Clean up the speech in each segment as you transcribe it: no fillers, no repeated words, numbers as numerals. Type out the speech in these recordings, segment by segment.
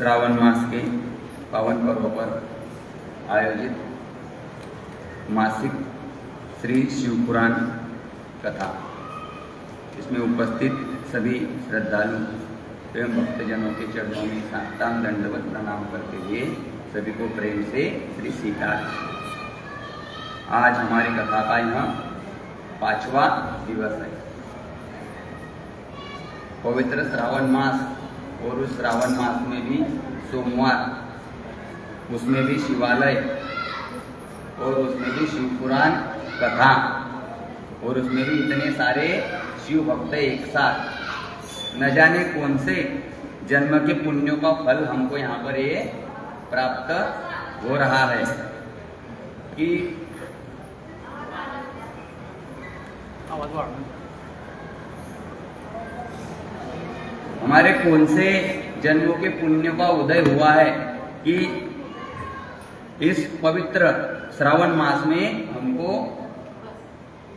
श्रावण मास के पावन पर्व पर आयोजित मासिक श्री शिवपुराण कथा, इसमें उपस्थित सभी श्रद्धालु एवं भक्तजनों के चरणों में साष्टांग दंडवत प्रणाम करते हुए सभी को प्रेम से श्री सीताराम। आज हमारी कथा का यह 5वां दिवस है। पवित्र श्रावण मास और उस श्रावण मास में भी सोमवार, उसमें भी शिवालय और उसमें भी शिवपुराण कथा और उसमें भी इतने सारे शिव भक्त एक साथ, न जाने कौन से जन्म के पुण्यों का फल हमको यहाँ पर ये प्राप्त हो रहा है कि हमारे कौन से जन्मों के पुण्यों का उदय हुआ है कि इस पवित्र श्रावण मास में हमको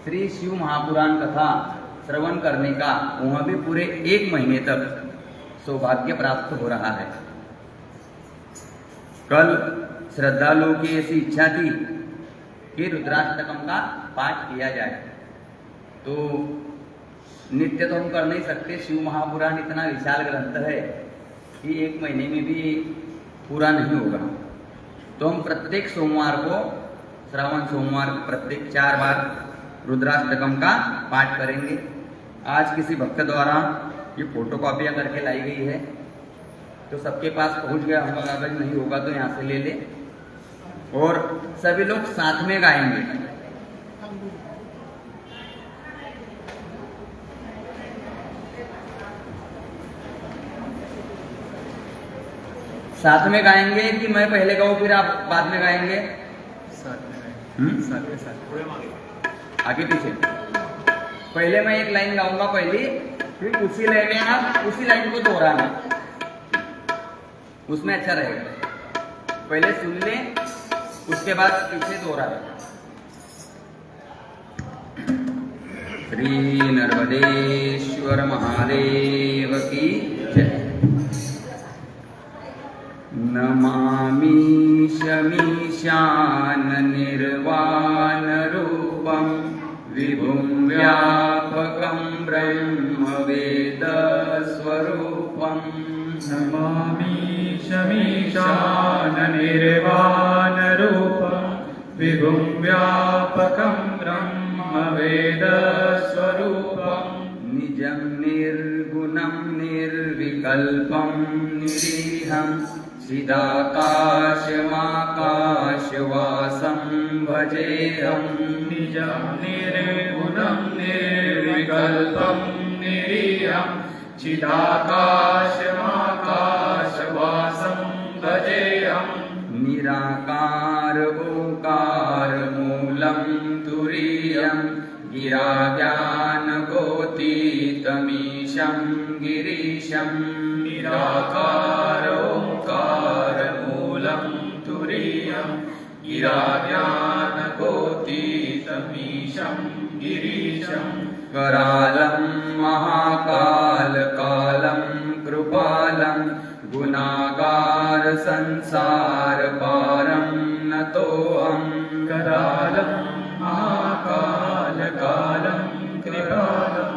श्री शिव महापुराण कथा श्रवण करने का वह भी पूरे 1 महीने तक सौभाग्य प्राप्त हो रहा है। कल श्रद्धालुओं की ऐसी इच्छा थी कि रुद्राष्टकम का पाठ किया जाए, तो नित्य तो हम कर नहीं सकते। शिव महापुराण इतना विशाल ग्रंथ है कि 1 महीने में भी पूरा नहीं होगा। तो हम प्रत्येक सोमवार को, श्रावण सोमवार, प्रत्येक 4 बार रुद्राष्टकम का पाठ करेंगे। आज किसी भक्त द्वारा ये फोटोकॉपियाँ करके लाई गई है, तो सबके पास पहुंच गया होगा। कागज नहीं होगा तो यहाँ से ले ले, और सभी लोग साथ में गाएंगे। साथ में गाएंगे कि मैं पहले गाऊं फिर आप बाद में गाएंगे? साथ में आगे पीछे। पहले मैं एक लाइन गाऊंगा पहली, फिर उसी लाइन में आप उसी लाइन को दोहराना, उसमें अच्छा रहेगा। पहले सुन ले, उसके बाद पीछे दोहरा। श्री नर्मदेश्वर महादेव की जय। नमामि शमीशान निर्वाण रूपं विभुं व्यापकं ब्रह्म वेद स्वरूपं। नमामि शमीशान निर्वाण रूपं विभुं व्यापकं ब्रह्म वेद स्वरूपं। निजं निर्गुणं निर्विकल्पं निरीहं चिदाकाशमाकाशवासं भजेऽहं। निजं निर्गुणं निर्विकल्पं निरीहं चिदाकाशमाकाशवासं भजेऽहं। निराकार ओकार मूलं तुरीयं गिराज्ञानगोतीतमीशं गिरीशं। निराकार ओंकार मूलं तुरीयं गिराज्ञानगोतीतमीशं गिरीशं। करालं महाकालकालं कृपालं गुणागार संसार पारं नतोऽहं। करालं महाकालकालं कृपालं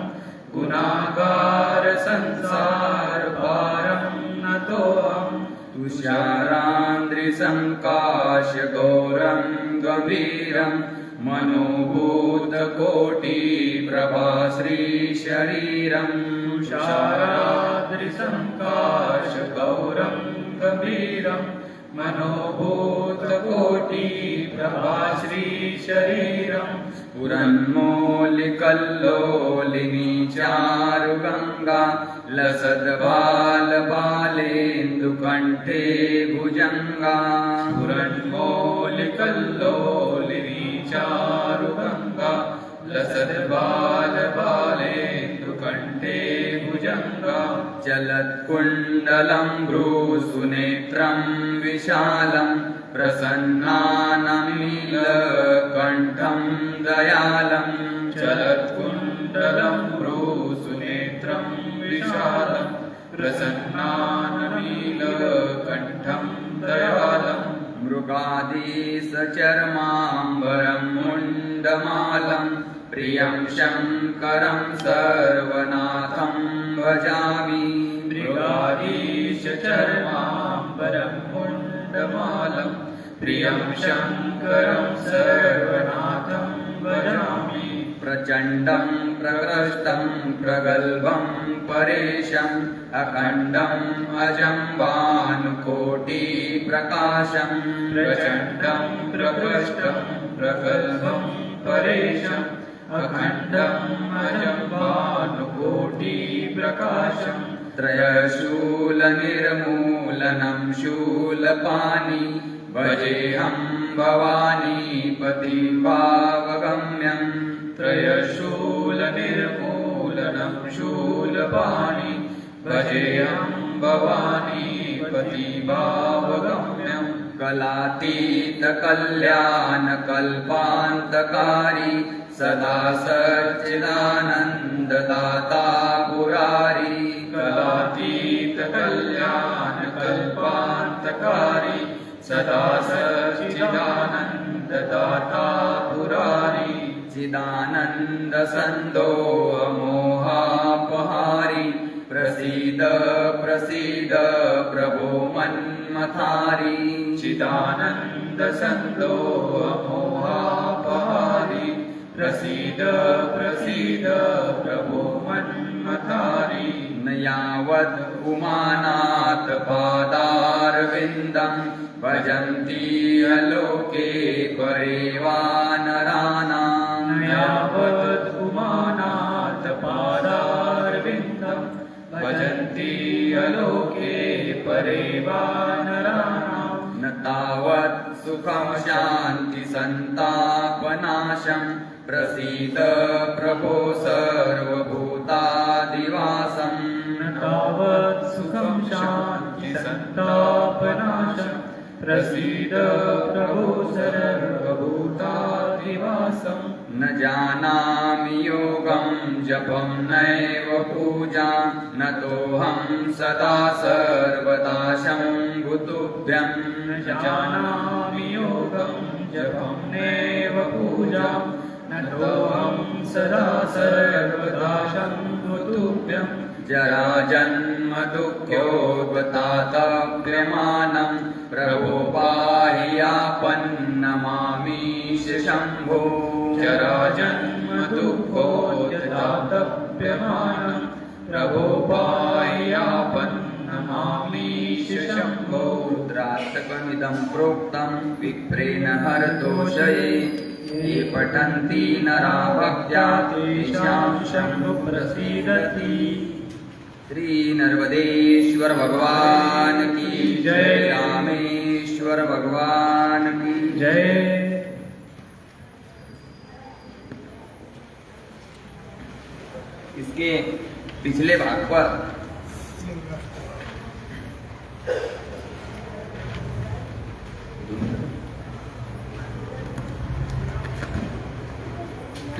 गुणागार संसार पारं नतोऽहं। तुषारान्द्रिसङ्काशगौरं गभीरं मनोभूतकोटिप्रभाश्रीशरीरं। तुषाराद्रिसङ्काशगौरं गभीरं मनोभूतकोटिप्रभाश्रीशरीरं। पुरन्मौलिकल्लोलिनी चारुगङ्गा लसद्बालबालेन्दुकण्ठे भुजङ्गा। पुरन्मौलिकल्लोलिनी चारुगङ्गा लसद्बालबालेन्दुकण्ठे भुजङ्गा। चलत्कुण्डलं भ्रूसुनेत्रं विशालं प्रसन्नानमीलकण्ठं दयालं। चलत्कुण्डलं भ्रूसुनेत्रं विशालं प्रसन्नानमीलकण्ठं दयालं। मृगाधीशचर्माम्बरं मुण्डमालं प्रियं शङ्करं सर्वनाथं भजामि। मृगाधीशचर्माम्बरं मुण्डमालं प्रियं शङ्करं सर्वनाथं भजामि। प्रचण्डं प्रकृष्टं प्रगल्भं परेशम् अखण्डम् अजं भानुकोटिप्रकाशम्। प्रचण्डं प्रकृष्टं प्रगल्भं परेशम् अखण्डम् अजं भानुकोटिप्रकाशम्। त्रयशूलनिर्मूलनं शूलपाणि भजेऽहं भवानीपतिं भावगम्यम्। त्रयशूलनिर्मूलनं शूलपाणि भजेऽहं भवानीपतिं भावगम्यम्। कलातीतकल्याणकल्पान्तकारी सदा सच्चिदानन्ददाता पुरारी कलातीत कल्याण कल्पान्तकारी सदा सच्चिदानन्ददाता पुरारी चिदानन्द सन्दो अमोहापहारी प्रसीद प्रसीद प्रभो मन्मथारी चिदानन्द सन्दो अमोहापहारी प्रसीद प्रसीद प्रभो मन्मथारी न यावद् उमानाथ पादारविन्दं भजन्ति अलोके परे वा नराणाम् यावत् उमानाथ पादारविन्दं भजन्ति अलोके परे वा नराणाम् न तावत् सुखं शान्ति सन्तापनाशं प्रसीद प्रभो सर्वभूतादिवासम् न तावत् सुखं शान्ति सन्तापनाशं प्रसीद प्रभो सर्वभूतादिवासम् न जानामि योगं जपं नैव पूजां न तोऽहं सदा सर्वदा शम्भुतुभ्यं न जानामि योगं जपं नैव पूजां न तोऽहं सदा सर्वदा शम्भुतुभ्यं जराजन्म दुःखोपतातप्यमानं प्रभो पाहि आपन्नमामीश शम्भो जराजन्म दुःखोपतातप्यमानं प्रभो पाहि आपन्नमामीश शम्भो रुद्राष्टकमिदं प्रोक्तं विप्रेण हरतोषये ये पठन्ति नरा भक्त्या तेषां शम्भु प्रसीदति श्री नर्मदेश्वर भगवान की जय। रामेश्वर भगवान की जय। इसके पिछले भाग पर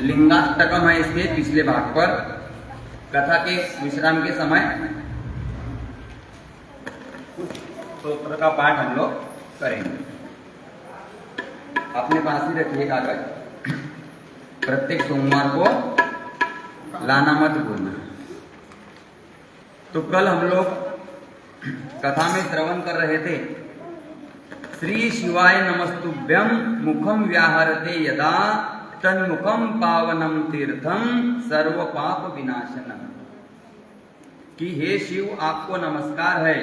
लिंगाष्टकम है। इसके पिछले भाग पर कथा के विश्राम के समय कुछ स्तोत्र का पाठ हम लोग करेंगे। अपने पास ही रखिए कागज, प्रत्येक सोमवार को लाना मत भूलना। तो कल हम लोग कथा में श्रवण कर रहे थे, श्री शिवाय नमस्तुभ्यं मुखम व्याहरते यदा तन्मुखम पावनम तीर्थम सर्व पाप विनाशनम, कि हे शिव आपको नमस्कार है,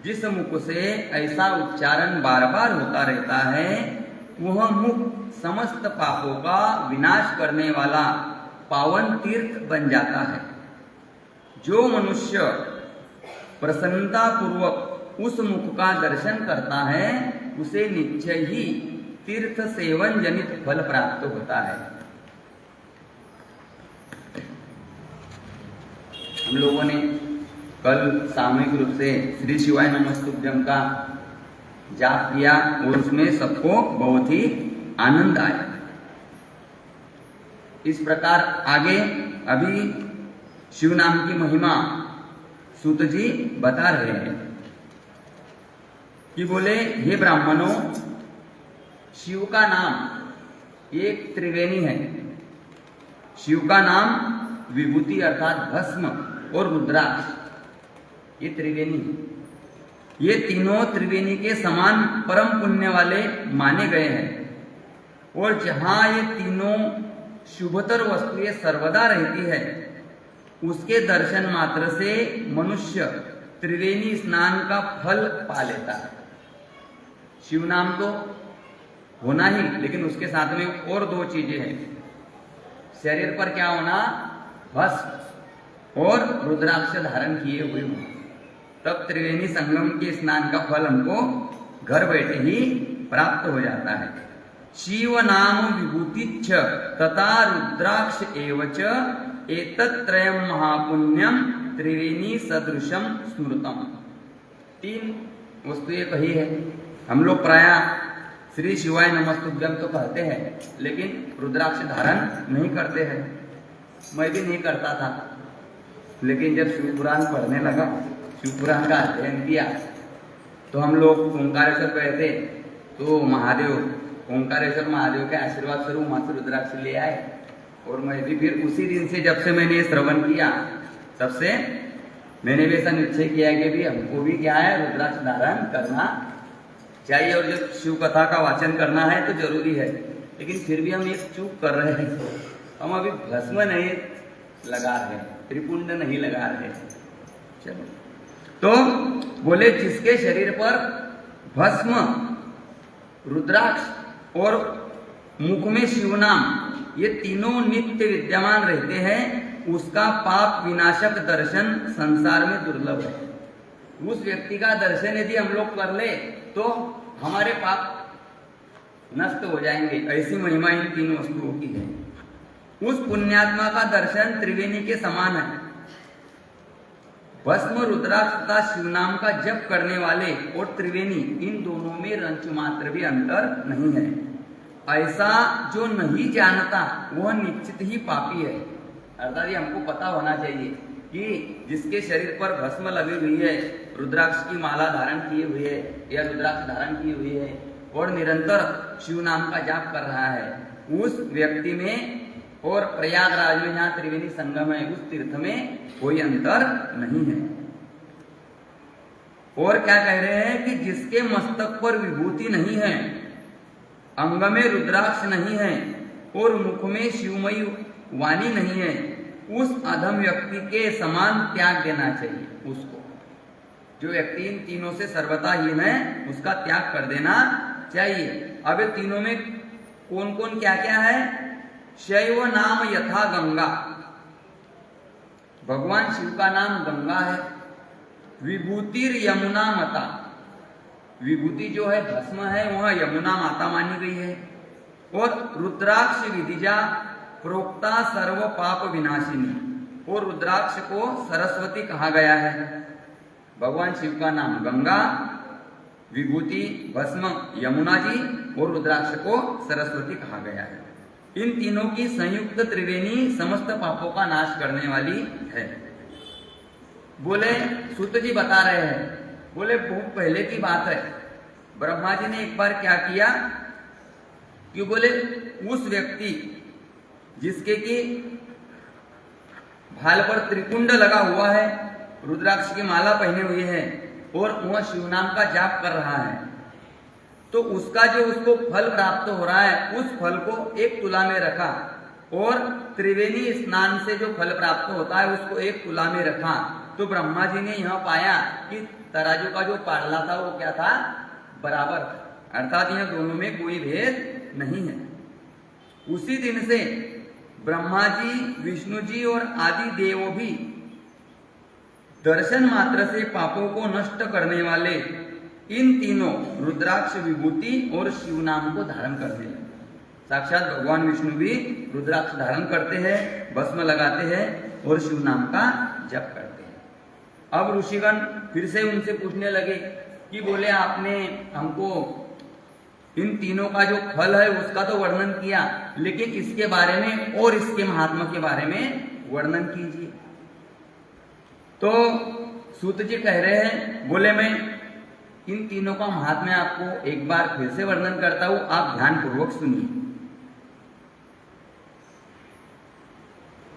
जिस मुख से ऐसा उच्चारण बार बार होता रहता है वह मुख समस्त पापों का विनाश करने वाला पावन तीर्थ बन जाता है। जो मनुष्य प्रसन्नता पूर्वक उस मुख का दर्शन करता है उसे निश्चय ही तीर्थ सेवन जनित फल प्राप्त होता है। हम लोगों ने कल सामूहिक रूप से श्री शिवाय नमस्तुभ्यं का जाप किया और उसमें सबको बहुत ही आनंद आया। इस प्रकार आगे अभी शिव नाम की महिमा सूत जी बता रहे हैं कि बोले, हे ब्राह्मणों, शिव का नाम एक त्रिवेणी है। शिव का नाम विभूति अर्थात भस्म और रुद्राक्ष, ये त्रिवेणी है। ये तीनों त्रिवेणी के समान परम पुण्य वाले माने गए हैं। और जहां ये तीनों शुभतर वस्तुएं सर्वदा रहती है, उसके दर्शन मात्र से मनुष्य त्रिवेणी स्नान का फल पा लेता है। शिव नाम तो होना ही, लेकिन उसके साथ में और दो चीजें हैं। शरीर पर क्या होना? भस्म और रुद्राक्ष धारण किए हुए हो, तब त्रिवेणी संगम के स्नान का फल हमको घर बैठे ही प्राप्त हो जाता है। शिव नाम विभूतिच्छ तथा रुद्राक्ष एवच एतत्त्रयं महापुण्यम त्रिवेणी सदृशम स्मृतम। तीन वस्तुएं कही है। हम लोग प्राय श्री शिवाय नमस्तुभ्यम तो कहते हैं, लेकिन रुद्राक्ष धारण नहीं करते हैं। मैं भी नहीं करता था, लेकिन जब शिव पुराण पढ़ने लगा, शिव पुराण का अध्ययन किया, तो हम लोग ओंकारेश्वर गए थे, तो महादेव, ओंकारेश्वर महादेव के आशीर्वाद स्वरूप वहां से रुद्राक्ष ले आए। और मैं भी फिर उसी दिन से, जब से मैंने श्रवण किया, तब से मैंने भी ऐसा निश्चय किया कि भी हमको भी क्या है, रुद्राक्ष धारण करना चाहिए। और जब शिव कथा का वाचन करना है तो जरूरी है। लेकिन फिर भी हम एक चूक कर रहे हैं, हम अभी भस्म नहीं लगा रहे, त्रिपुंड नहीं लगा रहे। चलो, तो बोले जिसके शरीर पर भस्म, रुद्राक्ष और मुख में शिव नाम, ये तीनों नित्य विद्यमान रहते हैं, उसका पाप विनाशक दर्शन संसार में दुर्लभ है। उस व्यक्ति का दर्शन यदि हम लोग कर ले तो हमारे पाप नष्ट हो जाएंगे। ऐसी महिमा इन तीनों वस्तुओं की है। उस पुण्यात्मा का दर्शन त्रिवेणी के समान है। भस्म, रुद्राक्ष तथा शिवनाम का जप करने वाले और त्रिवेणी, इन दोनों में रंच मात्र भी अंतर नहीं है। ऐसा जो नहीं जानता वह निश्चित ही पापी है। अर्थात हमको पता होना चाहिए कि जिसके शरीर पर भस्म लगी हुई है, रुद्राक्ष की माला धारण किए हुए है या रुद्राक्ष धारण की हुई है और निरंतर शिव नाम का जाप कर रहा है, उस व्यक्ति में और प्रयागराज में जहाँ त्रिवेणी संगम है, उस तीर्थ में कोई अंतर नहीं है। और क्या कह रहे हैं कि जिसके मस्तक पर विभूति नहीं है, अंग में रुद्राक्ष नहीं है और मुख में शिवमयी वाणी नहीं है, उस अधम व्यक्ति के समान त्याग देना चाहिए उसको। जो व्यक्ति इन तीनों से सर्वथा हीन है, उसका त्याग कर देना चाहिए। अब तीनों में कौन कौन क्या क्या है? शैव नाम यथा गंगा, भगवान शिव का नाम गंगा है। विभूतिर यमुना माता, विभूति जो है भस्म है वह यमुना माता मानी गई है। और रुद्राक्ष विधिजा प्रोक्ता सर्व पाप विनाशिनी, और रुद्राक्ष को सरस्वती कहा गया है। भगवान शिव का नाम गंगा, विभूति भस्म यमुना जी और रुद्राक्ष को सरस्वती कहा गया है। इन तीनों की संयुक्त त्रिवेणी समस्त पापों का नाश करने वाली है। बोले सूत जी बता रहे हैं, बोले बहुत पहले की बात है, ब्रह्मा जी ने एक बार क्या किया कि बोले उस व्यक्ति जिसके की भाल पर त्रिपुंड लगा हुआ है, रुद्राक्ष की माला पहने हुए है और वह शिव नाम का जाप कर रहा है, तो उसका जो उसको फल प्राप्त हो रहा है, उस फल को एक तुला में रखा और त्रिवेणी स्नान से जो फल प्राप्त होता है उसको एक तुला में रखा। तो ब्रह्मा जी ने यह पाया कि तराजू का जो पाडला था वो क्या था? बराबर था। अर्थात यह दोनों में कोई भेद नहीं है। उसी दिन से ब्रह्मा जी, विष्णु जी और आदि देव भी दर्शन मात्र से पापों को नष्ट करने वाले इन तीनों रुद्राक्ष, विभूति और शिव नाम को धारण करने लगे। साक्षात भगवान विष्णु भी रुद्राक्ष धारण करते हैं, भस्म लगाते हैं और शिव नाम का जप करते हैं। अब ऋषिगण फिर से उनसे पूछने लगे कि बोले आपने हमको इन तीनों का जो फल है उसका तो वर्णन किया, लेकिन इसके बारे में और इसके महात्मा के बारे में वर्णन कीजिए। तो सूत जी कह रहे हैं, बोले मैं इन तीनों का महात्म्य आपको एक बार फिर से वर्णन करता हूं, आप ध्यान पूर्वक सुनिए।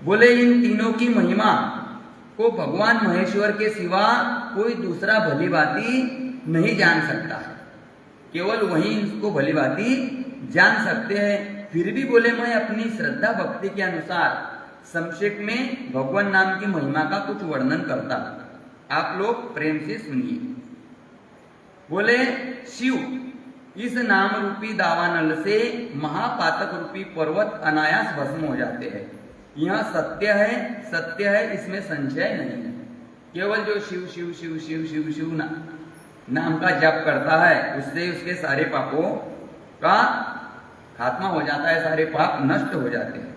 बोले इन तीनों की महिमा को भगवान महेश्वर के सिवा कोई दूसरा भली भांति नहीं जान सकता है, केवल वही इसको भली भांति जान सकते हैं। फिर भी बोले मैं अपनी श्रद्धा भक्ति के अनुसार संक्षेप में भगवान नाम की महिमा का कुछ वर्णन करता हूं, आप लोग प्रेम से सुनिए। बोले शिव इस नाम रूपी दावानल से महापातक रूपी पर्वत अनायास भस्म हो जाते हैं। यह सत्य है, सत्य है, इसमें संशय नहीं है। केवल जो शिव शिव शिव शिव शिव शिव नाम का जप करता है उससे उसके सारे पापों का खात्मा हो जाता है, सारे पाप नष्ट हो जाते हैं।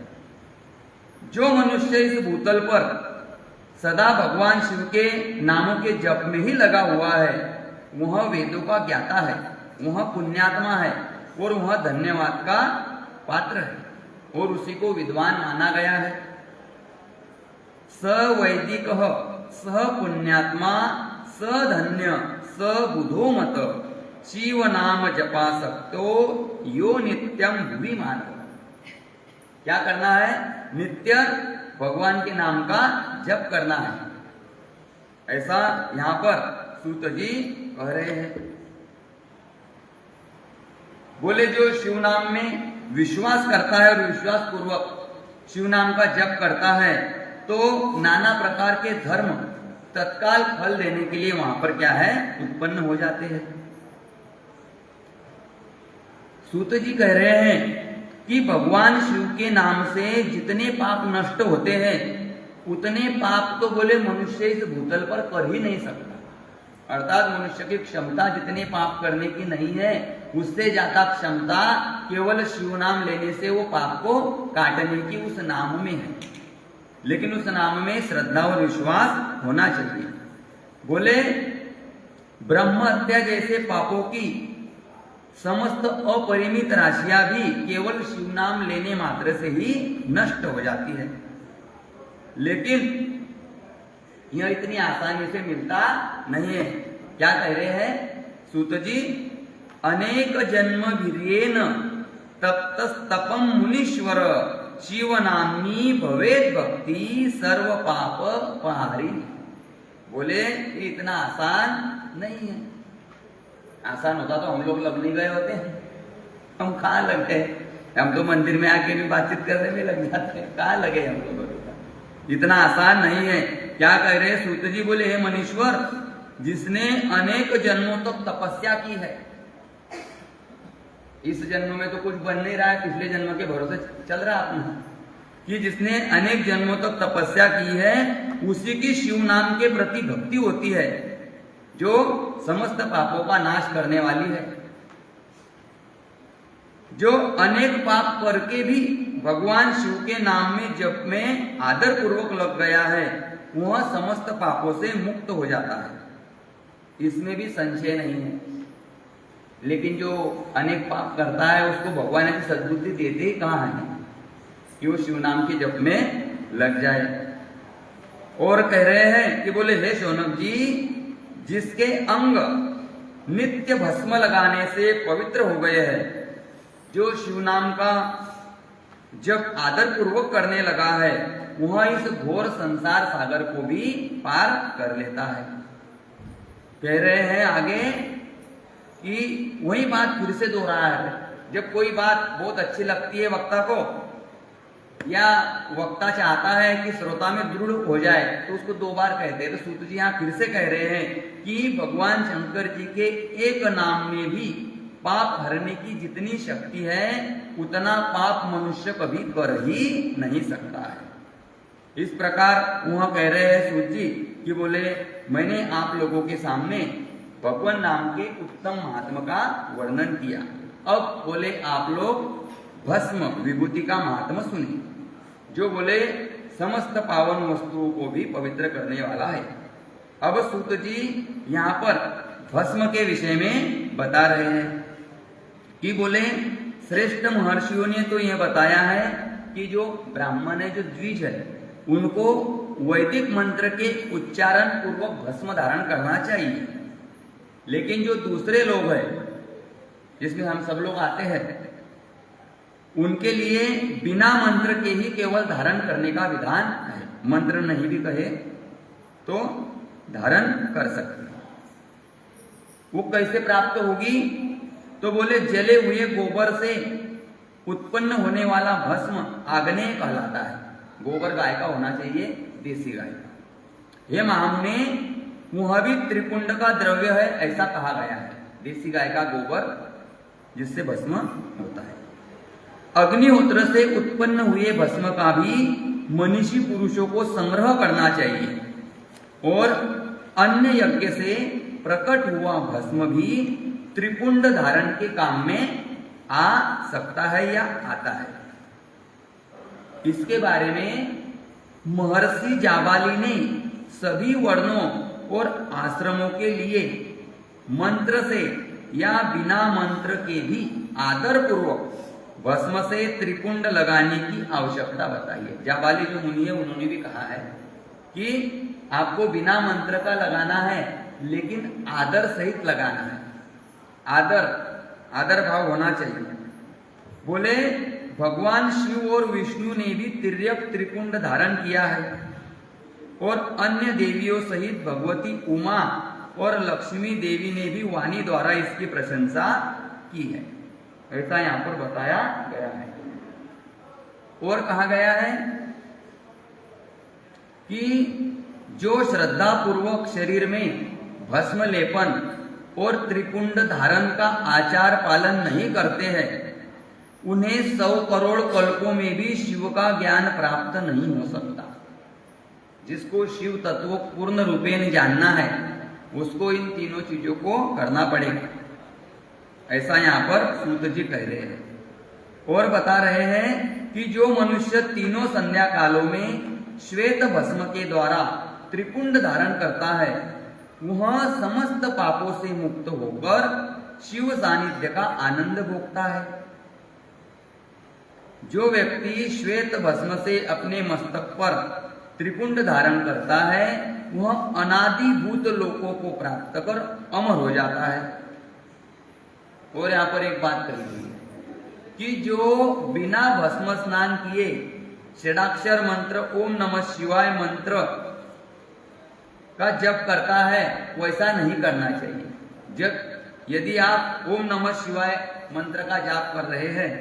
जो मनुष्य इस भूतल पर सदा भगवान शिव के नामों के जप में ही लगा हुआ है, वह वेदों का ज्ञाता है, वह पुण्यात्मा है, और वह धन्यवाद का पात्र है और उसी को विद्वान माना गया है। स वैदिक स पुण्यात्मा स धन्य स बुधो मत शिव नाम जपासक्तो यो नित्यम भुवि मानव। क्या करना है? नित्य भगवान के नाम का जप करना है, ऐसा यहां पर सूत जी कह रहे हैं। बोले जो शिव नाम में विश्वास करता है और विश्वास पूर्वक शिव नाम का जप करता है तो नाना प्रकार के धर्म तत्काल फल देने के लिए वहां पर क्या है? उत्पन्न हो जाते हैं। सूत जी कह रहे हैं कि भगवान शिव के नाम से जितने पाप नष्ट होते हैं उतने पाप तो बोले मनुष्य इस भूतल पर कर ही नहीं सकता। अर्थात मनुष्य की क्षमता जितने पाप करने की नहीं है उससे ज्यादा क्षमता केवल शिव नाम लेने से वो पाप को काटने की उस नाम में है। लेकिन उस नाम में श्रद्धा और विश्वास होना चाहिए। बोले ब्रह्म हत्या जैसे पापों की समस्त अपरिमित राशियां भी केवल शिव नाम लेने मात्र से ही नष्ट हो जाती है। लेकिन यह इतनी आसानी से मिलता नहीं है। क्या कह रहे हैं सूत जी? अनेक जन्म वीर्येन तप्तस्तपम मुनीश्वर शिव नामनी भवेद भक्ति सर्व पाप पहारी। बोले ये इतना आसान नहीं है। आसान होता तो हम लोग लग नहीं गए होते। हम कहाँ लग गए? हम तो मंदिर में आके भी बातचीत करने में लग जाते हैं। कहाँ लगे हम लोग? इतना आसान नहीं है। क्या कह रहे हैं सूत जी? बोले हे मनीश्वर, जिसने अनेक जन्मों तक तपस्या की है, इस जन्म में तो कुछ बन नहीं रहा है, पिछले जन्म के भरोसे चल रहा अपना, कि जिसने अनेक जन्मों तक तपस्या की है उसी की शिव नाम के प्रति भक्ति होती है जो समस्त पापों का नाश करने वाली है। जो अनेक पाप करके भी भगवान शिव के नाम में जप में आदर पूर्वक लग गया है वह समस्त पापों से मुक्त हो जाता है, इसमें भी संशय नहीं है। लेकिन जो अनेक पाप करता है उसको भगवान ऐसी सद्बुद्धि देते कहाँ है कि वो शिव नाम के जप में लग जाए। और कह रहे हैं कि बोले हे शौनक जी, जिसके अंग नित्य भस्म लगाने से पवित्र हो गए हैं, जो शिव नाम का जब आदर पूर्वक करने लगा है वह इस घोर संसार सागर को भी पार कर लेता है। कह रहे हैं आगे कि वही बात फिर से दोहरा है। जब कोई बात बहुत अच्छी लगती है वक्ता को या वक्ता चाहता है कि श्रोता में दृढ़ हो जाए तो उसको दो बार कहते हैं। तो सूत जी यहाँ फिर से कह रहे हैं कि भगवान शंकर जी के एक नाम में भी पाप हरने की जितनी शक्ति है उतना पाप मनुष्य कभी कर ही नहीं सकता है। इस प्रकार वह कह रहे हैं सूत जी कि बोले मैंने आप लोगों के सामने भगवान नाम के उत्तम महात्मा का वर्णन किया। अब बोले आप लोग भस्म विभूति का महात्मा सुनिए, जो बोले समस्त पावन वस्तुओं को भी पवित्र करने वाला है। अब सूत जी यहाँ पर भस्म के विषय में बता रहे हैं कि बोले श्रेष्ठ महर्षियों ने तो यह बताया है कि जो ब्राह्मण है, जो द्विज है, उनको वैदिक मंत्र के उच्चारण पूर्वक भस्म धारण करना चाहिए। लेकिन जो दूसरे लोग हैं जिसमें हम सब लोग आते हैं उनके लिए बिना मंत्र के ही केवल धारण करने का विधान है। मंत्र नहीं भी कहे तो धारण कर सकते हैं। वो कैसे प्राप्त होगी? तो बोले जले हुए गोबर से उत्पन्न होने वाला भस्म आग्नेय कहलाता है। गोबर गाय का होना चाहिए, देसी गाय का। यह महामने वह भी त्रिपुंड का द्रव्य है ऐसा कहा गया है। देसी गाय का गोबर जिससे भस्म होता है। अग्निहोत्र से उत्पन्न हुए भस्म का भी मनीषी पुरुषों को संग्रह करना चाहिए और अन्य यज्ञ से प्रकट हुआ भस्म भी त्रिपुंड धारण के काम में आ सकता है या आता है। इसके बारे में महर्षि जाबाली ने सभी वर्णों और आश्रमों के लिए मंत्र से या बिना मंत्र के भी आदर पूर्वक भस्म से त्रिपुंड लगाने की आवश्यकता बताइए। जाबाली जो मुनि है उन्होंने भी कहा है कि आपको बिना मंत्र का लगाना है, लेकिन आदर सहित लगाना है। आदर भाव होना चाहिए। बोले भगवान शिव और विष्णु ने भी तिर्यक त्रिपुंड धारण किया है और अन्य देवियों सहित भगवती उमा और लक्ष्मी देवी ने भी वाणी द्वारा इसकी प्रशंसा की है, ऐसा यहां पर बताया गया है। और कहा गया है कि जो श्रद्धा पूर्वक शरीर में भस्म लेपन और त्रिपुंड धारण का आचार पालन नहीं करते हैं, उन्हें 100 करोड़ कल्पों में भी शिव का ज्ञान प्राप्त नहीं हो सकता। जिसको शिव तत्व पूर्ण रूपेण जानना है उसको इन तीनों चीजों को करना पड़ेगा, ऐसा यहाँ पर सूत जी कह रहे हैं। और बता रहे हैं कि जो मनुष्य तीनों संध्या कालों में श्वेत भस्म के द्वारा त्रिपुंड धारण करता है, वह समस्त पापों से मुक्त होकर शिव सानिध्य का आनंद भोगता है। जो व्यक्ति श्वेत भस्म से अपने मस्तक पर त्रिपुंड धारण करता है, वह अनादिभूत लोकों को प्राप्त कर अमर हो जाता है। और यहाँ पर एक बात कही हुई है कि जो बिना भस्म स्नान किए षडाक्षर मंत्र ओम नमः शिवाय मंत्र का जप करता है, वैसा नहीं करना चाहिए। यदि आप ओम नमः शिवाय मंत्र का जाप कर रहे हैं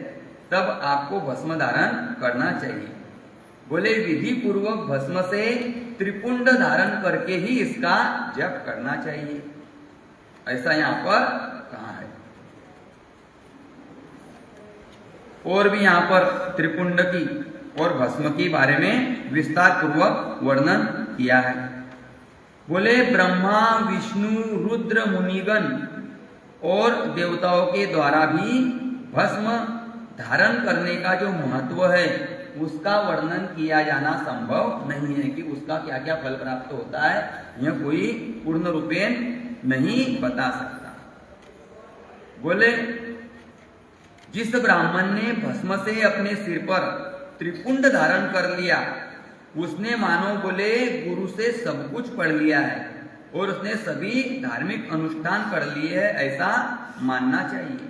तब आपको भस्म धारण करना चाहिए। बोले विधि पूर्वक भस्म से त्रिपुंड धारण करके ही इसका जप करना चाहिए, ऐसा यहाँ पर कहा है। और भी यहाँ पर त्रिपुंड की और भस्म के बारे में विस्तार पूर्वक वर्णन किया है। बोले ब्रह्मा विष्णु रुद्र मुनिगण और देवताओं के द्वारा भी भस्म धारण करने का जो महत्व है उसका वर्णन किया जाना संभव नहीं है कि उसका क्या क्या फल प्राप्त होता है, यह कोई पूर्ण रूपेण नहीं बता सकता। बोले जिस ब्राह्मण ने भस्म से अपने सिर पर त्रिपुंड धारण कर लिया, उसने मानो बोले गुरु से सब कुछ पढ़ लिया है और उसने सभी धार्मिक अनुष्ठान कर लिए है, ऐसा मानना चाहिए।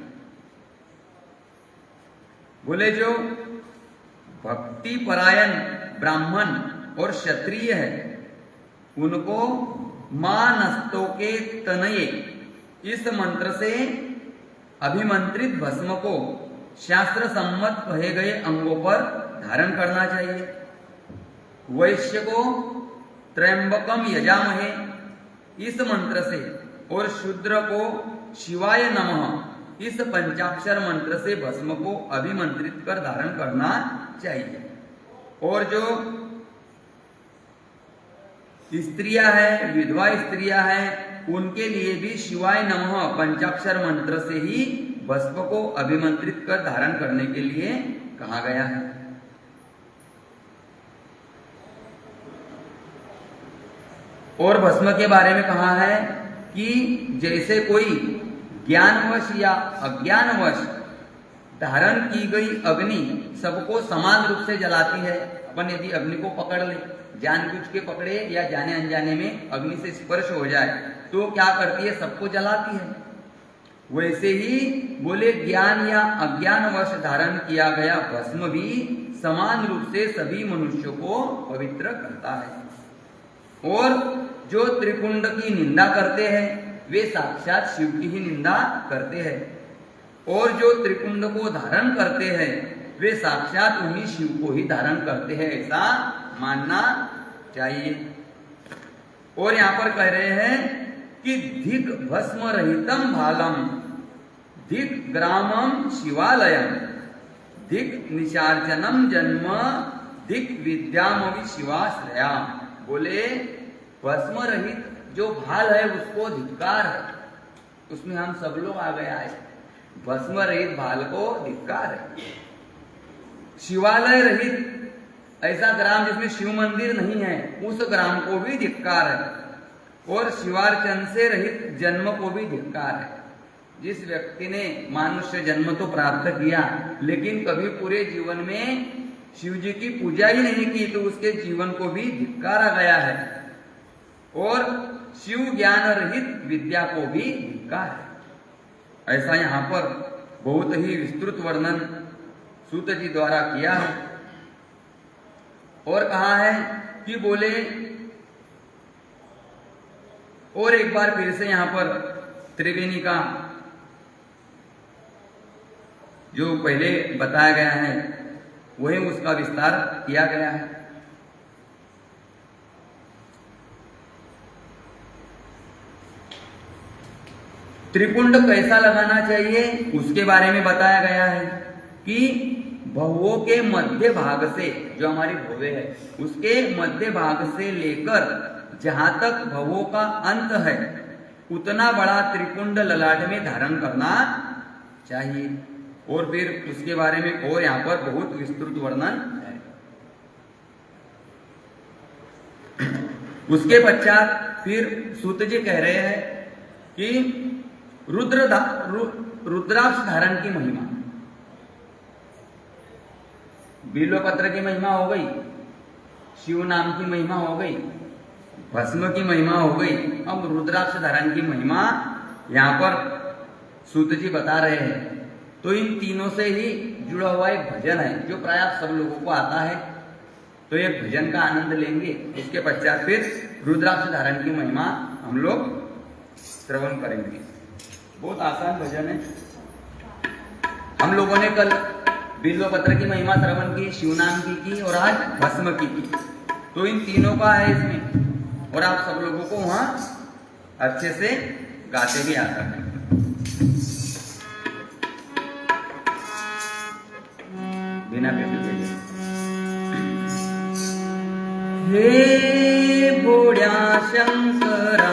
बोले जो भक्ति परायण ब्राह्मण और क्षत्रिय है, उनको मानस्तों के तनये इस मंत्र से अभिमंत्रित भस्म को शास्त्र सम्मत कहे गए अंगों पर धारण करना चाहिए। वैश्य को त्र्यंबकम यजामहे इस मंत्र से और शूद्र को शिवाय नमः इस पंचाक्षर मंत्र से भस्म को अभिमंत्रित कर धारण करना चाहिए। और जो स्त्रियां हैं, विधवा स्त्रियां हैं, उनके लिए भी शिवाय नमः पंचाक्षर मंत्र से ही भस्म को अभिमंत्रित कर धारण करने के लिए कहा गया है। और भस्म के बारे में कहा है कि जैसे कोई ज्ञानवश या अज्ञानवश धारण की गई अग्नि सबको समान रूप से जलाती है। अपन यदि अग्नि को पकड़ ले, जानबूझ के पकड़े या जाने अनजाने में अग्नि से स्पर्श हो जाए तो क्या करती है, सबको जलाती है। वैसे ही बोले ज्ञान या अज्ञानवश धारण किया गया भस्म भी समान रूप से सभी मनुष्यों को पवित्र करता है। और जो त्रिपुंड की निंदा करते हैं वे साक्षात शिव की ही निंदा करते हैं, और जो त्रिपुंड को धारण करते हैं वे साक्षात उन्हीं शिव को ही धारण करते हैं, ऐसा मानना चाहिए। और यहाँ पर कह रहे हैं कि धिक भस्म रहितम भालम धिक ग्रामम शिवालयम धिक निशार्चनम जन्म धिक विद्यामवि शिवाश्रया। बोले भस्म रहित जो भाल है उसको धिक्कार है, उसमें हम सब लोग आ गया है। भस्म रहित भाल को धिक्कार है। शिवालय रहित ऐसा ग्राम जिसमें शिव मंदिर नहीं है, उस ग्राम को भी धिक्कार है। और शिवार्चन से रहित जन्म को भी धिक्कार है। जिस व्यक्ति ने मनुष्य जन्म तो प्राप्त किया लेकिन कभी पूरे जीवन में शिव जी की पूजा ही नहीं की, तो उसके जीवन को भी धिक्कारा गया है और शिव ज्ञान रहित विद्या को भी धिक्कार है। ऐसा यहाँ पर बहुत ही विस्तृत वर्णन सूत जी द्वारा किया है और कहा है कि बोले, और एक बार फिर से यहां पर त्रिवेणी का जो पहले बताया गया है वही उसका विस्तार किया गया है। त्रिपुंड कैसा लगाना चाहिए उसके बारे में बताया गया है कि भवों के मध्य भाग से, जो हमारी भवे है उसके मध्य भाग से लेकर जहां तक भवों का अंत है उतना बड़ा त्रिपुंड ललाट में धारण करना चाहिए। और फिर उसके बारे में और यहाँ पर बहुत विस्तृत वर्णन है। उसके पश्चात फिर सूत जी कह रहे हैं कि रुद्राक्ष धारण की महिमा, बिल्वपत्र की महिमा हो गई, शिव नाम की महिमा हो गई, भस्म की महिमा हो गई, अब रुद्राक्ष धारण की महिमा यहाँ पर सूत जी बता रहे हैं। तो इन तीनों से ही जुड़ा हुआ एक भजन है जो प्राय सब लोगों को आता है, तो एक भजन का आनंद लेंगे। उसके पश्चात फिर रुद्राक्ष धारण की महिमा हम लोग श्रवण करेंगे। बहुत आसान भजन है। हम लोगों ने कल बिल्वपत्र की महिमा श्रवण की, शिवनाम की और आज भस्म की। तो इन तीनों का है इसमें, और आप सब लोगों को वहां अच्छे से गाते भी आता है। बिना हे भोळ्या शंकरा,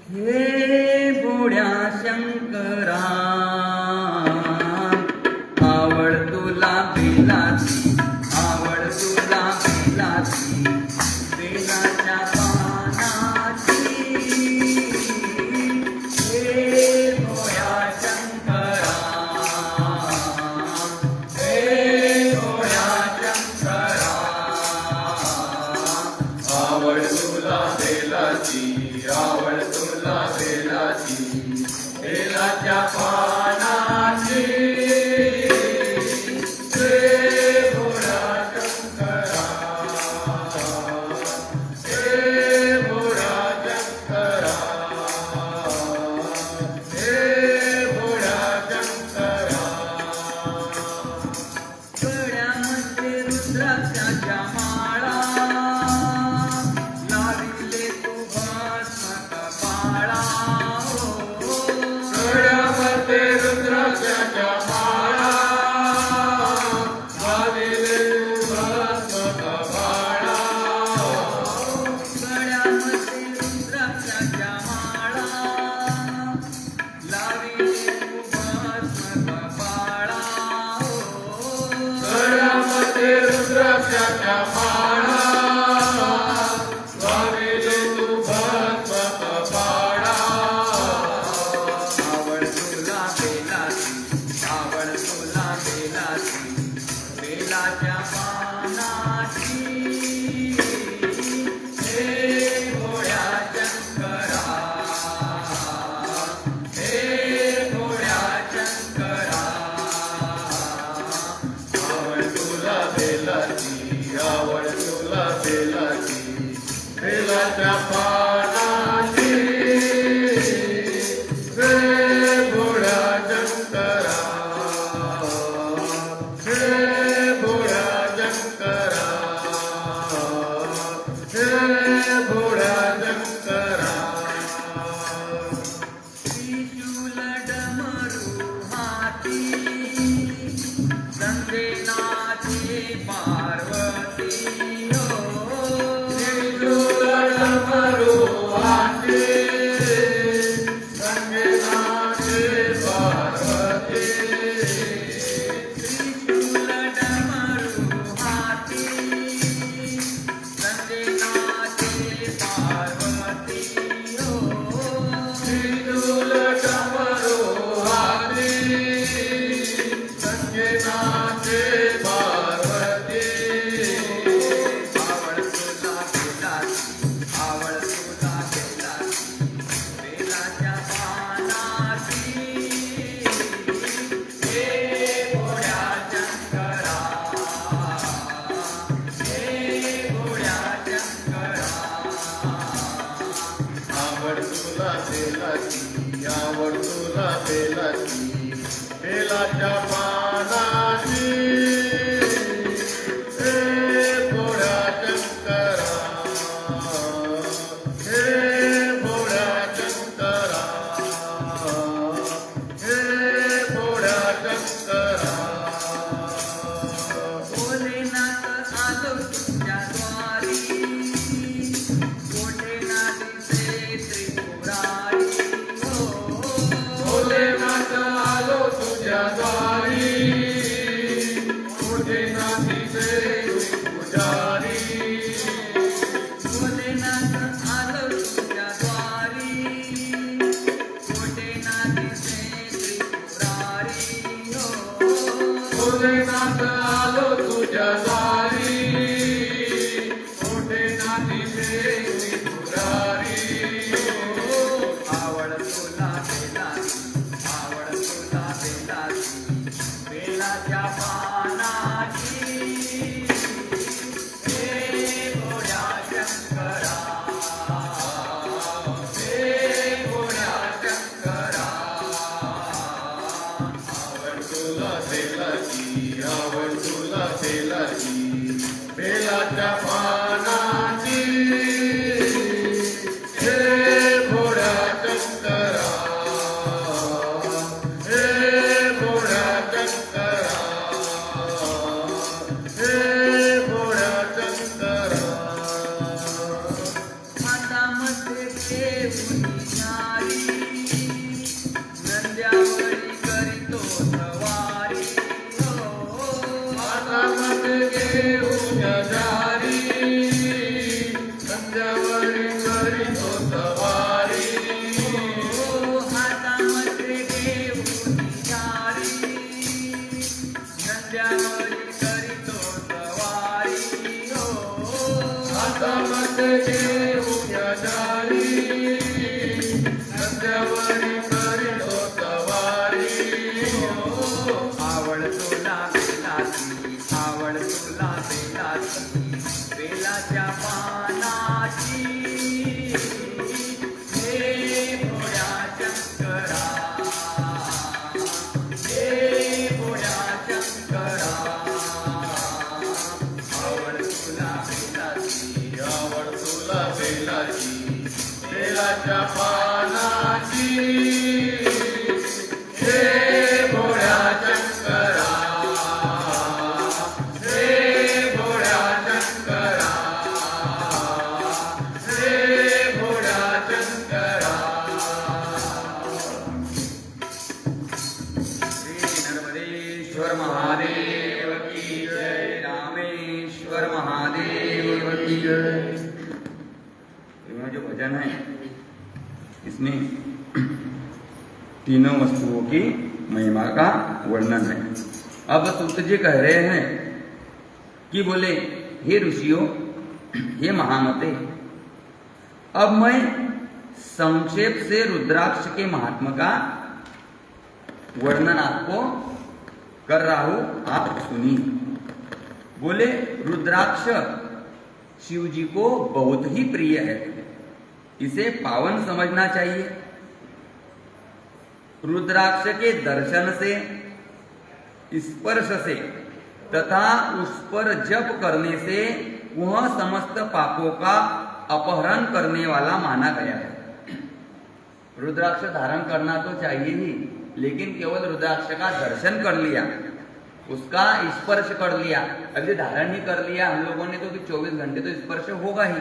हे भोळ्या शंकरा, आवड तुला बेलाची, आवड तुला बेलाची, बेलाच्या पानाची, हे भोळ्या शंकरा, हे भोळ्या शंकरा, आवड तुला बेलाची, आवड तुला बेलाची, बेलाच्या पानाची, हे भोळा शंकरा, हे भोळा शंकरा, हे भोळा शंकरा. गळ्यामध्ये रुद्राक्षाच्या माळा, लाविले तू भस्म कपाळा, गळ्यामध्ये रुद्राक्षाच्या माळा, लाविले तू भस्म कपाळा. गळ्यामध्ये रुद्राक्षाच्या माळा, लाविले तू भस्म कपाळा, गळ्यामध्ये रुद्राक्षाच्या माळा, लाविले तू भस्म कपाळा. आवड तुला बेलाची, आवड तुला बेलाची, बेलाच्या पानाची, हे भोळ्या शंकरा, हे भोळ्या शंकरा, आवड तुला बेलाची, आवड तुला बेलाची, बेलाच्या पानाची, हे भोळ्या शंकरा, हे भोळ्या शंकरा, हे भोळ्या शंकरा. त्रिशूल डमरू हाती, संदेनाची पार्वती, त्रिशूल डमरू तुला बेलाची बेलाच्या पानाची हे भोळ्या शंकरा हे भोळ्या शंकरा हे भोळ्या शंकरा भोलेनाथ आलो तुझ्या द्वारी, कोठेनाथ दिसे त्रिपुरारी. भोलेनाथ आलो तुझ्या द्वारी भोलेनाथ दिसे पुजारी भोलेनाथ आलो तुझ्या द्वारी, कोठेनाथ दिसे त्रिपुरारी. भोलेनाथ आलो तुझ्या द्वारी भोलेनाथ दिसे पुजारी आवड तुला बेलाची, आवड तुला बेलाची, बेलाच्या पानाची. हे भोळ्या शंकरा, हे भोळ्या शंकरा. आवड तुला बेलाची आवड तुला बेलाची बेलाच्या पानाची हे भोळ्या शंकरा हे भोळ्या शंकरा हे भोळ्या शंकरा हातामध्ये घेऊन नारी, नंद्यावरी करीतो सवारी. हातामध्ये घेऊन जारी संध्यावरी करीतो सवारी हातामध्ये घेऊन नारी, नंद्यावरी करीतो सवारी. हातामध्ये घेऊन जारी संध्यावरी करीतो सवारी आवड तुला बेलाची, आवड तुला बेलाची, बेलाच्या पानाची. हे भोळ्या शंकरा, हे भोळ्या शंकरा. आवड तुला बेलाची, आवड तुला बेलाची बेलाच्या पानाची हे भोळ्या शंकरा हे भोळ्या शंकरा हे भोळ्या शंकरा श्री नर्मदेश्वर महादेव की जय, रामेश्वर महादेव की जय. ये जो भजन है इसमें तीनों वस्तुओं की महिमा का वर्णन है. अब सूत जी कह रहे हैं कि बोले हे ऋषियों, हे महामते, अब मैं संक्षेप से रुद्राक्ष के महात्मा का वर्णन आपको कर रहा हूं, आप सुनिए. बोले रुद्राक्ष शिव जी को बहुत ही प्रिय है, इसे पावन समझना चाहिए. रुद्राक्ष के दर्शन से, स्पर्श से तथा उस पर जप करने से वह समस्त पापों का अपहरण करने वाला माना गया है. रुद्राक्ष धारण करना तो चाहिए ही, लेकिन केवल रुद्राक्ष का दर्शन कर लिया, उसका स्पर्श कर लिया, अभी धारण ही कर लिया हम लोगों ने तो 24 घंटे तो स्पर्श होगा ही.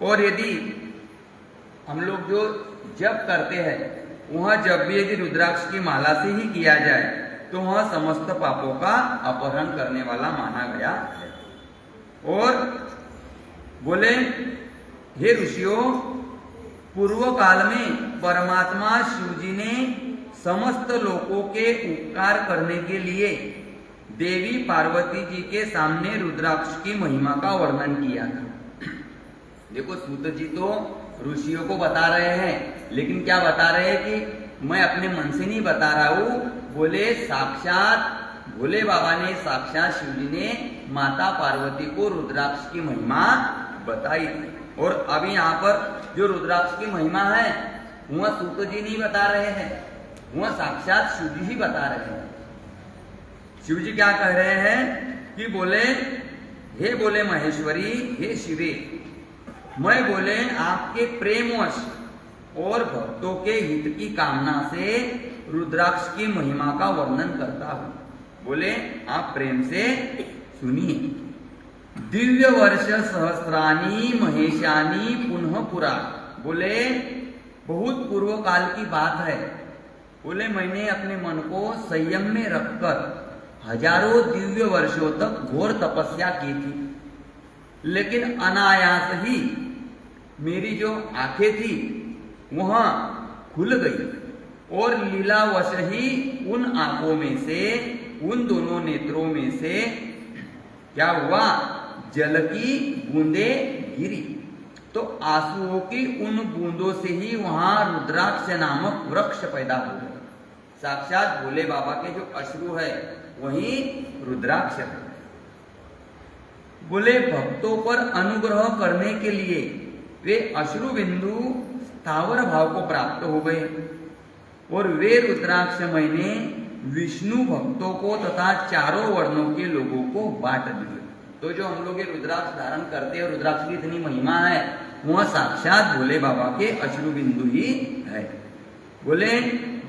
और यदि हम लोग जो जप करते हैं वह जब भी यदि रुद्राक्ष की माला से ही किया जाए तो वह समस्त पापों का अपहरण करने वाला माना गया है. और बोले हे ऋषियों, पूर्व काल में परमात्मा शिव जी ने समस्त लोगों के उपकार करने के लिए देवी पार्वती जी के सामने रुद्राक्ष की महिमा का वर्णन किया था. देखो सूत जी तो ऋषियों को बता रहे हैं, लेकिन क्या बता रहे हैं कि मैं अपने मन से नहीं बता रहा हूं. बोले साक्षात भोले बाबा ने, साक्षात शिव जी ने माता पार्वती को रुद्राक्ष की महिमा बताई थी. और अभी यहाँ पर जो रुद्राक्ष की महिमा है वह सूत जी नहीं बता रहे हैं, वह साक्षात शिव जी ही बता रहे हैं। शिव जी क्या कह रहे हैं कि बोले, हे बोले महेश्वरी, हे शिवे, मैं बोले आपके प्रेमवश और भक्तों के हित की कामना से रुद्राक्ष की महिमा का वर्णन करता हूं। बोले आप प्रेम से सुनिए। दिव्य वर्ष सहस्रानी महेशानी पुनः पुरा। बोले बहुत पूर्व काल की बात है। बोले मैंने अपने मन को संयम में रखकर हजारों दिव्य वर्षों तक घोर तपस्या की थी, लेकिन अनायास ही मेरी जो आंखें थी वह खुल गई और लीलावश ही उन आंखों में से, उन दोनों नेत्रों में से क्या हुआ, जल की बूंदें गिरी। तो आंसुओं की उन बूंदों से ही वहां रुद्राक्ष नामक वृक्ष पैदा हो गया। साक्षात भोले बाबा के जो अश्रु है वही रुद्राक्ष है। बोले भक्तों पर अनुग्रह करने के लिए वे अश्रु बिंदु स्थावर भाव को प्राप्त हो गए और वे रुद्राक्ष मैंने विष्णु भक्तों को तथा चारों वर्णों के लोगों को बांट दिए। तो जो हम लोग ये रुद्राक्ष धारण करते हैं, रुद्राक्ष की इतनी महिमा है, वह साक्षात भोले बाबा के अश्रु बिंदु ही है। बोले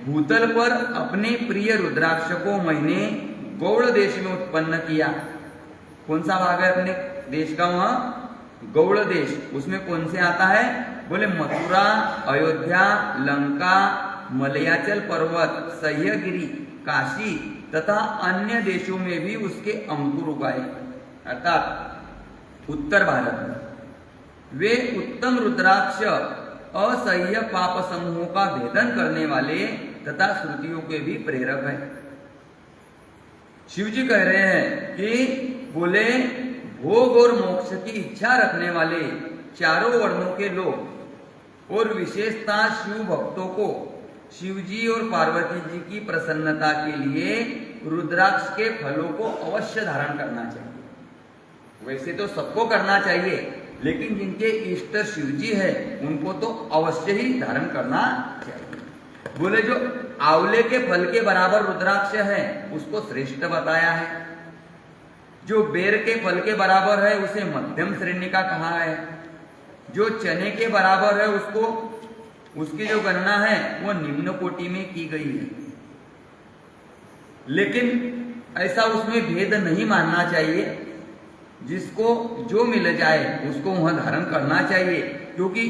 भूतल पर अपने प्रिय रुद्राक्ष को मैंने गौड़ देश में उत्पन्न किया। कौन सा भाग है अपने देश का? वह गौड़ देश। उसमें कौन से आता है? बोले मथुरा, अयोध्या, लंका, मलयाचल पर्वत, सह्यगिरी, काशी तथा अन्य देशों में भी उसके अंकुर उगाए, अर्थात उत्तर भारत में। वे उत्तम रुद्राक्ष असह्य पाप समूहों का भेदन करने वाले तथा श्रुतियों के भी प्रेरक है। शिव जी कह रहे हैं कि बोले भोग और मोक्ष की इच्छा रखने वाले चारों वर्णों के लोग और विशेषता शिव भक्तों को शिव जी और पार्वती जी की प्रसन्नता के लिए रुद्राक्ष के फलों को अवश्य धारण करना चाहिए। वैसे तो सबको करना चाहिए, लेकिन जिनके इष्ट शिव जी है उनको तो अवश्य ही धारण करना चाहिए। बोले जो आंवले के फल के बराबर रुद्राक्ष है उसको श्रेष्ठ बताया है, जो बेर के फल के बराबर है उसे मध्यम श्रेणी का कहा है, जो चने के बराबर है उसको, उसकी जो गणना है वो निम्न कोटि में की गई है। लेकिन ऐसा उसमें भेद नहीं मानना चाहिए, जिसको जो मिल जाए उसको वह धारण करना चाहिए, क्योंकि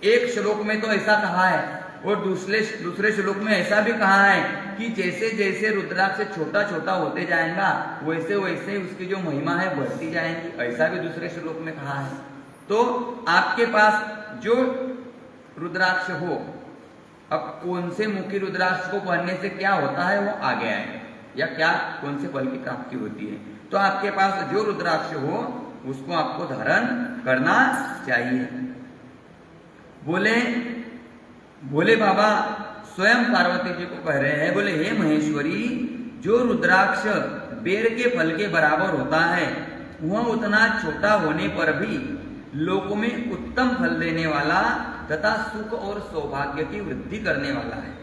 एक श्लोक में तो ऐसा कहा है और दूसरे श्लोक में ऐसा भी कहा है कि जैसे जैसे रुद्राक्ष छोटा छोटा होते जाएगा वैसे वैसे उसकी जो महिमा है बढ़ती जाएगी, ऐसा भी दूसरे श्लोक में कहा है। तो आपके पास जो रुद्राक्ष हो, अब कौन से मुखी रुद्राक्ष को पहनने से क्या होता है वो आगे आए, या क्या कौन से फल की प्राप्ति होती है। तो आपके पास जो रुद्राक्ष हो उसको आपको धारण करना चाहिए। बोले भोले बाबा स्वयं पार्वती जी को कह रहे हैं, बोले हे महेश्वरी, जो रुद्राक्ष बेर के फल के बराबर होता है वह उतना छोटा होने पर भी लोक में उत्तम फल देने वाला तथा सुख और सौभाग्य की वृद्धि करने वाला है।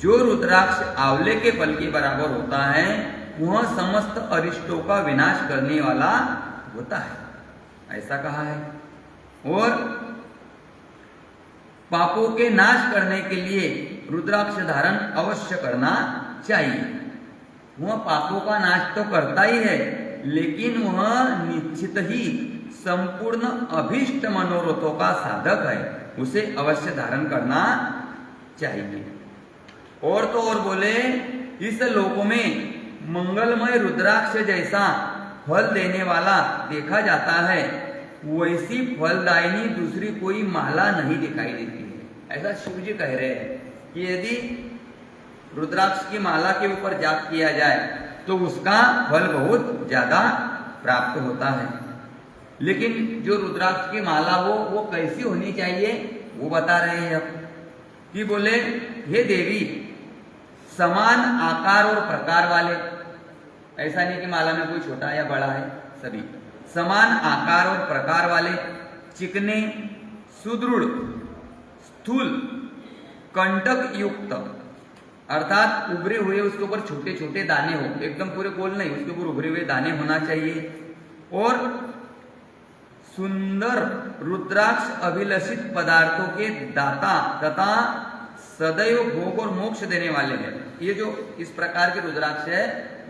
जो रुद्राक्ष आंवले के फल के बराबर होता है वह समस्त अरिष्टों का विनाश करने वाला होता है, ऐसा कहा है। और पापों के नाश करने के लिए रुद्राक्ष धारण अवश्य करना चाहिए। वह पापों का नाश तो करता ही है, लेकिन वह निश्चित ही संपूर्ण अभीष्ट मनोरथों का साधक है, उसे अवश्य धारण करना चाहिए। और तो और बोले इस लोक में मंगलमय रुद्राक्ष जैसा फल देने वाला देखा जाता है, वैसी फलदायिनी दूसरी कोई माला नहीं दिखाई देती है। ऐसा शिव जी कह रहे हैं कि यदि रुद्राक्ष की माला के ऊपर जाप किया जाए तो उसका फल बहुत ज्यादा प्राप्त होता है। लेकिन जो रुद्राक्ष की माला हो वो कैसी होनी चाहिए वो बता रहे हैं अब कि बोले हे देवी, समान आकार और प्रकार वाले, ऐसा नहीं कि माला में कोई छोटा या बड़ा है, सभी समान आकार और प्रकार वाले, चिकने, सुदृढ़, स्थूल कंटक युक्त अर्थात उभरे हुए, उसके ऊपर छोटे छोटे दाने हो, एकदम पूरे गोल नहीं, उसके ऊपर उभरे हुए दाने होना चाहिए। और सुंदर रुद्राक्ष अभिलषित पदार्थों के दाता तथा सदैव भोग और मोक्ष देने वाले हैं। ये जो इस प्रकार के रुद्राक्ष है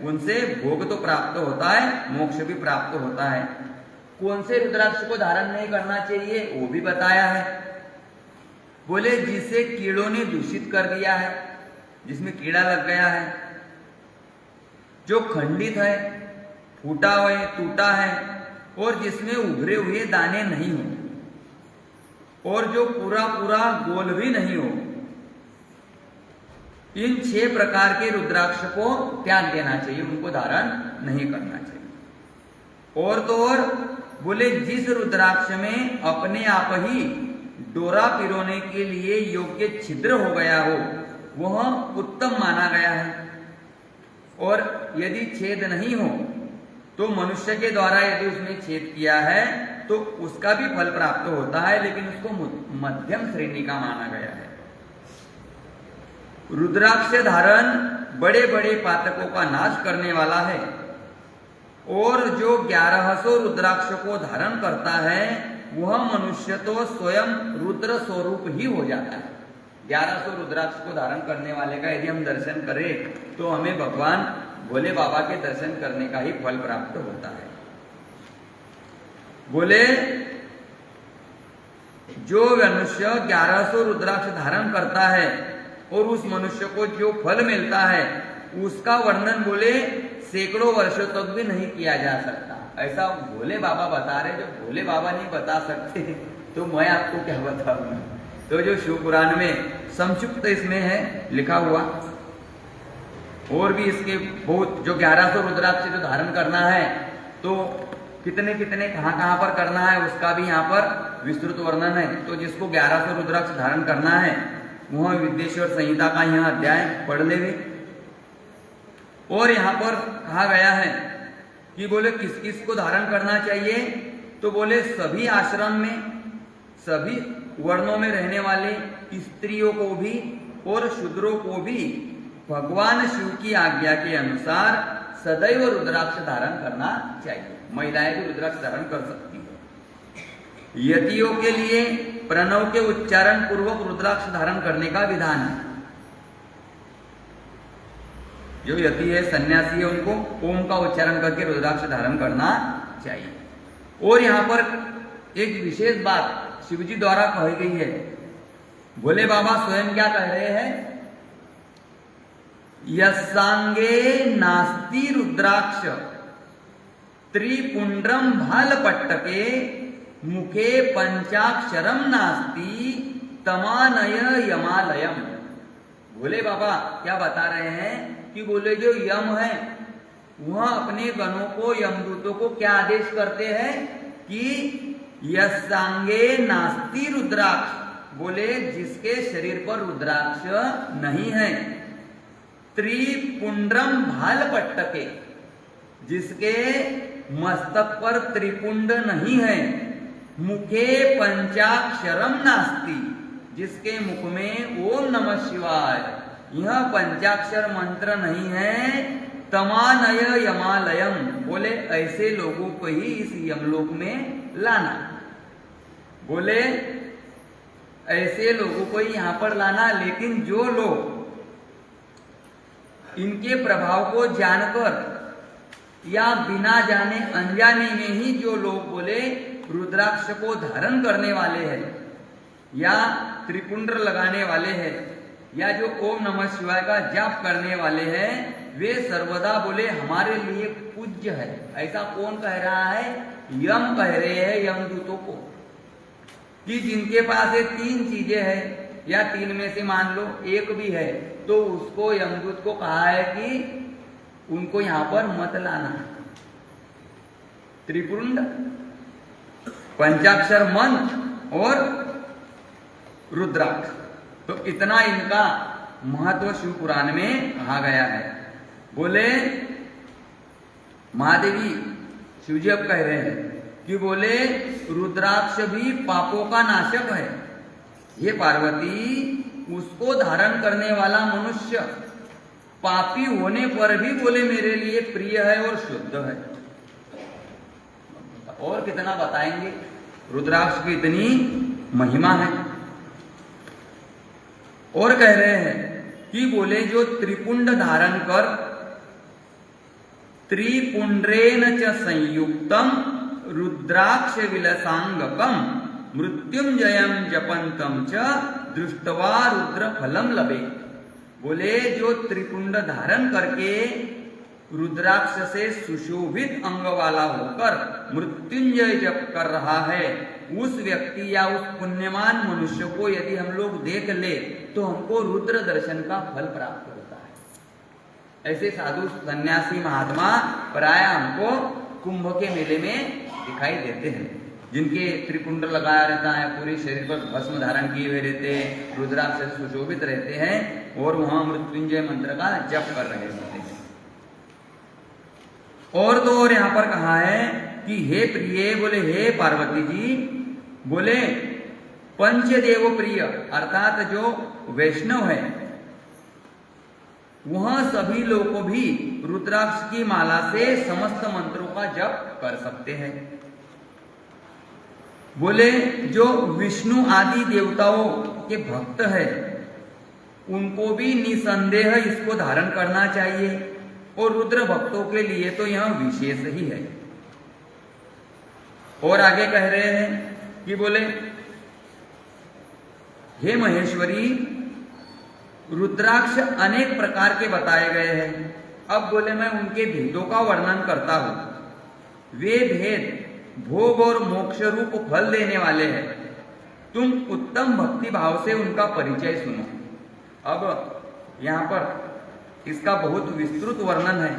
उनसे भोग तो प्राप्त होता है, मोक्ष भी प्राप्त होता है। कौन से रुद्राक्ष को धारण नहीं करना चाहिए वो भी बताया है। बोले जिसे कीड़ों ने दूषित कर दिया है, जिसमें कीड़ा लग गया है, जो खंडित है, फूटा है, टूटा है, और जिसमें उभरे हुए दाने नहीं हो, और जो पूरा पूरा गोल भी नहीं हो, इन 6 प्रकार के रुद्राक्ष को त्याग देना चाहिए, उनको धारण नहीं करना चाहिए। और तो और बोले जिस रुद्राक्ष में अपने आप ही डोरा पिरोने के लिए योग्य छिद्र हो गया हो वह उत्तम माना गया है। और यदि छेद नहीं हो तो मनुष्य के द्वारा यदि उसमें छेद किया है तो उसका भी फल प्राप्त होता है, लेकिन उसको मध्यम श्रेणी का माना गया है। रुद्राक्ष धारण बड़े बड़े पातकों का नाश करने वाला है, और जो 1100 रुद्राक्ष को धारण करता है वह मनुष्य तो स्वयं रुद्र स्वरूप ही हो जाता है। 1100 रुद्राक्ष को धारण करने वाले का यदि हम दर्शन करें तो हमें भगवान भोले बाबा के दर्शन करने का ही फल प्राप्त होता है। बोले जो मनुष्य 1100 रुद्राक्ष धारण करता है और उस मनुष्य को जो फल मिलता है उसका वर्णन बोले सैकड़ों वर्षों तक भी नहीं किया जा सकता। ऐसा भोले बाबा बता रहे, जो भोले बाबा नहीं बता सकते तो मैं आपको क्या बताऊंगा। तो जो शिव पुराण में संक्षिप्त इसमें है लिखा हुआ, और भी इसके बहुत, जो 1100 रुद्राक्ष जो धारण करना है तो कितने कितने कहाँ पर करना है उसका भी यहाँ पर विस्तृत वर्णन है। तो जिसको 1100 रुद्राक्ष धारण करना है वह विद्येश्वर संहिता का यहाँ अध्याय पढ़ लेवे। और यहाँ पर कहा गया है कि बोले किस किस को धारण करना चाहिए, तो बोले सभी आश्रम में, सभी वर्णों में रहने वाले स्त्रियों को भी और शूद्रों को भी भगवान शिव की आज्ञा के अनुसार सदैव रुद्राक्ष धारण करना चाहिए। महिलाएं भी रुद्राक्ष धारण कर सकती है। यतियों के लिए प्रणव के उच्चारण पूर्वक रुद्राक्ष धारण करने का विधान है। जो यति है, सन्यासी है, उनको ओम का उच्चारण करके रुद्राक्ष धारण करना चाहिए। और यहां पर एक विशेष बात शिवजी द्वारा कही गई है। भोले बाबा स्वयं क्या कह रहे हैं, यस्सांगे नास्ति रुद्राक्ष त्रिपुंड्रम भालपट्टके मुखे पंचाक्षरम नास्ति तमानय यमालयम। भोले बाबा क्या बता रहे हैं कि बोले जो यम है वह अपने गणों को, यमदूतों को क्या आदेश करते हैं कि यस्सांगे नास्ति रुद्राक्ष, बोले जिसके शरीर पर रुद्राक्ष नहीं है, त्रिपुंड्रम भालपट्टके, जिसके मस्तक पर त्रिपुंड नहीं है, मुखे पंचाक्षरम नास्ति, जिसके मुख में ओम नमः शिवाय यह पंचाक्षर मंत्र नहीं है, तमानय यमालयम, बोले ऐसे लोगों को ही इस यमलोक में लाना। बोले ऐसे लोगों को ही यहां पर लाना, लेकिन जो लोग इनके प्रभाव को जानकर या बिना जाने अनजाने में ही जो लोग बोले रुद्राक्ष को धारण करने वाले हैं या त्रिपुंड्र लगाने वाले हैं या जो ओम नमः शिवाय का जाप करने वाले हैं, वे सर्वदा बोले हमारे लिए पूज्य है। ऐसा कौन कह रहा है, यम कह रहे हैं यमदूतों को, कि जिनके पास ये 3 चीजें हैं या 3 में से मान लो एक भी है तो उसको यमदूत को कहा है कि उनको यहां पर मत लाना। त्रिपुंड, पंचाक्षर मंत्र और रुद्राक्ष, तो इतना इनका महत्व शिव पुराण में कहा गया है। बोले महादेवी शिवजी अब कह रहे हैं कि बोले रुद्राक्ष भी पापों का नाशक है। हे पार्वती, उसको धारण करने वाला मनुष्य पापी होने पर भी बोले मेरे लिए प्रिय है और शुद्ध है। और कितना बताएंगे, रुद्राक्ष की इतनी महिमा है। और कह रहे हैं कि बोले जो त्रिपुंड धारण कर त्रिपुंड्रेन च संयुक्तम रुद्राक्ष विलसांगकम मृत्युंजयम जपंतम च दृष्टवा रुद्र फलम लभे। बोले जो त्रिपुंड धारण करके रुद्राक्ष से सुशोभित अंग वाला होकर मृत्युंजय जप कर रहा है, उस व्यक्ति या उस पुण्यमान मनुष्य को यदि हम लोग देख ले तो हमको रुद्र दर्शन का फल प्राप्त होता है। ऐसे साधु सन्यासी महात्मा प्राय हमको कुंभ के मेले में दिखाई देते हैं, जिनके त्रिपुंड लगाया रहता है, पूरे शरीर पर भस्म धारण किए हुए रहते हैं, रुद्राक्ष से सुशोभित रहते हैं और वहां मृत्युंजय मंत्र का जप कर रहे होते हैं। और तो और यहां पर कहा है कि हे प्रिय, बोले हे पार्वती जी, बोले पंचदेव प्रिय अर्थात जो वैष्णव है वह सभी लोग को भी रुद्राक्ष की माला से समस्त मंत्रों का जप कर सकते हैं। बोले जो विष्णु आदि देवताओं के भक्त है उनको भी निसंदेह इसको धारण करना चाहिए और रुद्र भक्तों के लिए तो यह विशेष ही है। और आगे कह रहे हैं कि बोले हे महेश्वरी, रुद्राक्ष अनेक प्रकार के बताए गए हैं। अब बोले मैं उनके भेदों का वर्णन करता हूं। वे भेद भोग और मोक्ष रूप फल देने वाले हैं। तुम उत्तम भक्ति भाव से उनका परिचय सुनो। अब यहां पर इसका बहुत विस्तृत वर्णन है,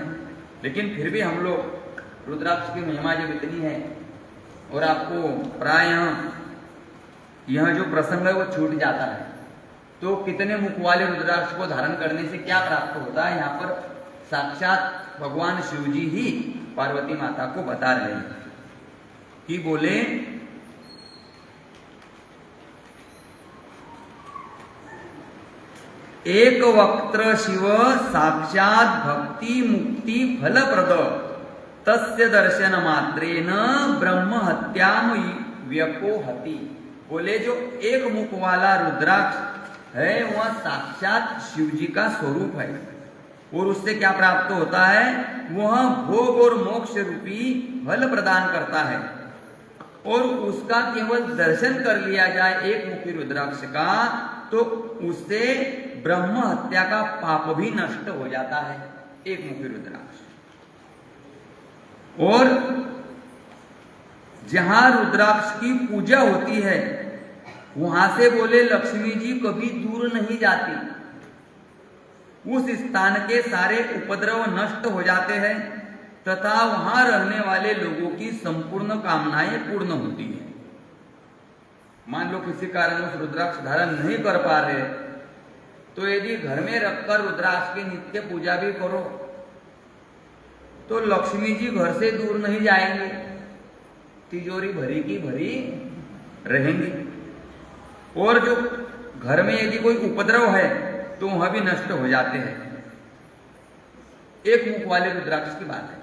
लेकिन फिर भी हम लोग रुद्राक्ष की महिमा जब इतनी है और आपको प्राय यह जो प्रसंग है वो छूट जाता है, तो कितने मुख वाले रुद्राक्ष को धारण करने से क्या प्राप्त होता है, यहाँ पर साक्षात भगवान शिव जी ही पार्वती माता को बता रहे हैं कि बोले एक वक्त्र शिव साक्षात भक्ति मुक्ति फलप्रद तस्य दर्शन मात्रेन ब्रह्म हत्याम व्यपोहति। बोले जो एक मुख वाला रुद्राक्ष है वह साक्षात शिव जी का स्वरूप है और उससे क्या प्राप्त होता है, वह भोग और मोक्ष रूपी फल प्रदान करता है। और उसका केवल दर्शन कर लिया जाए एक मुखी रुद्राक्ष का तो उससे ब्रह्म हत्या का पाप भी नष्ट हो जाता है, एक मुखी रुद्राक्ष। और जहां रुद्राक्ष की पूजा होती है वहां से बोले लक्ष्मी जी कभी दूर नहीं जाती। उस स्थान के सारे उपद्रव नष्ट हो जाते हैं तथा वहां रहने वाले लोगों की संपूर्ण कामनाएं पूर्ण होती है। मान लो किसी कारण उस रुद्राक्ष धारण नहीं कर पा रहे तो यदि घर में रखकर रुद्राक्ष की नित्य पूजा भी करो तो लक्ष्मी जी घर से दूर नहीं जाएंगे, तिजोरी भरी की भरी रहेंगी। और जो घर में यदि कोई उपद्रव है तो वह भी नष्ट हो जाते हैं। एक मुख वाले रुद्राक्ष की बात है।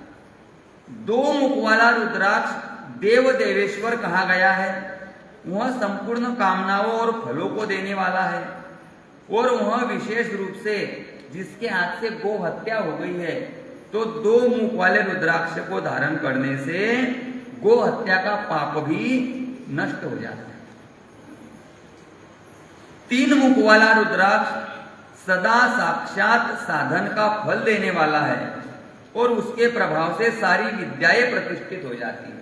दो मुख वाला रुद्राक्ष देव देवेश्वर कहा गया है। वह संपूर्ण कामनाओं और फलों को देने वाला है और वह विशेष रूप से जिसके हाथ से गो हत्या हो गई है तो दो मुख वाले रुद्राक्ष को धारण करने से गो हत्या का पाप भी नष्ट हो जाता है। तीन मुख वाला रुद्राक्ष सदा साक्षात साधन का फल देने वाला है और उसके प्रभाव से सारी विद्याएं प्रतिष्ठित हो जाती है।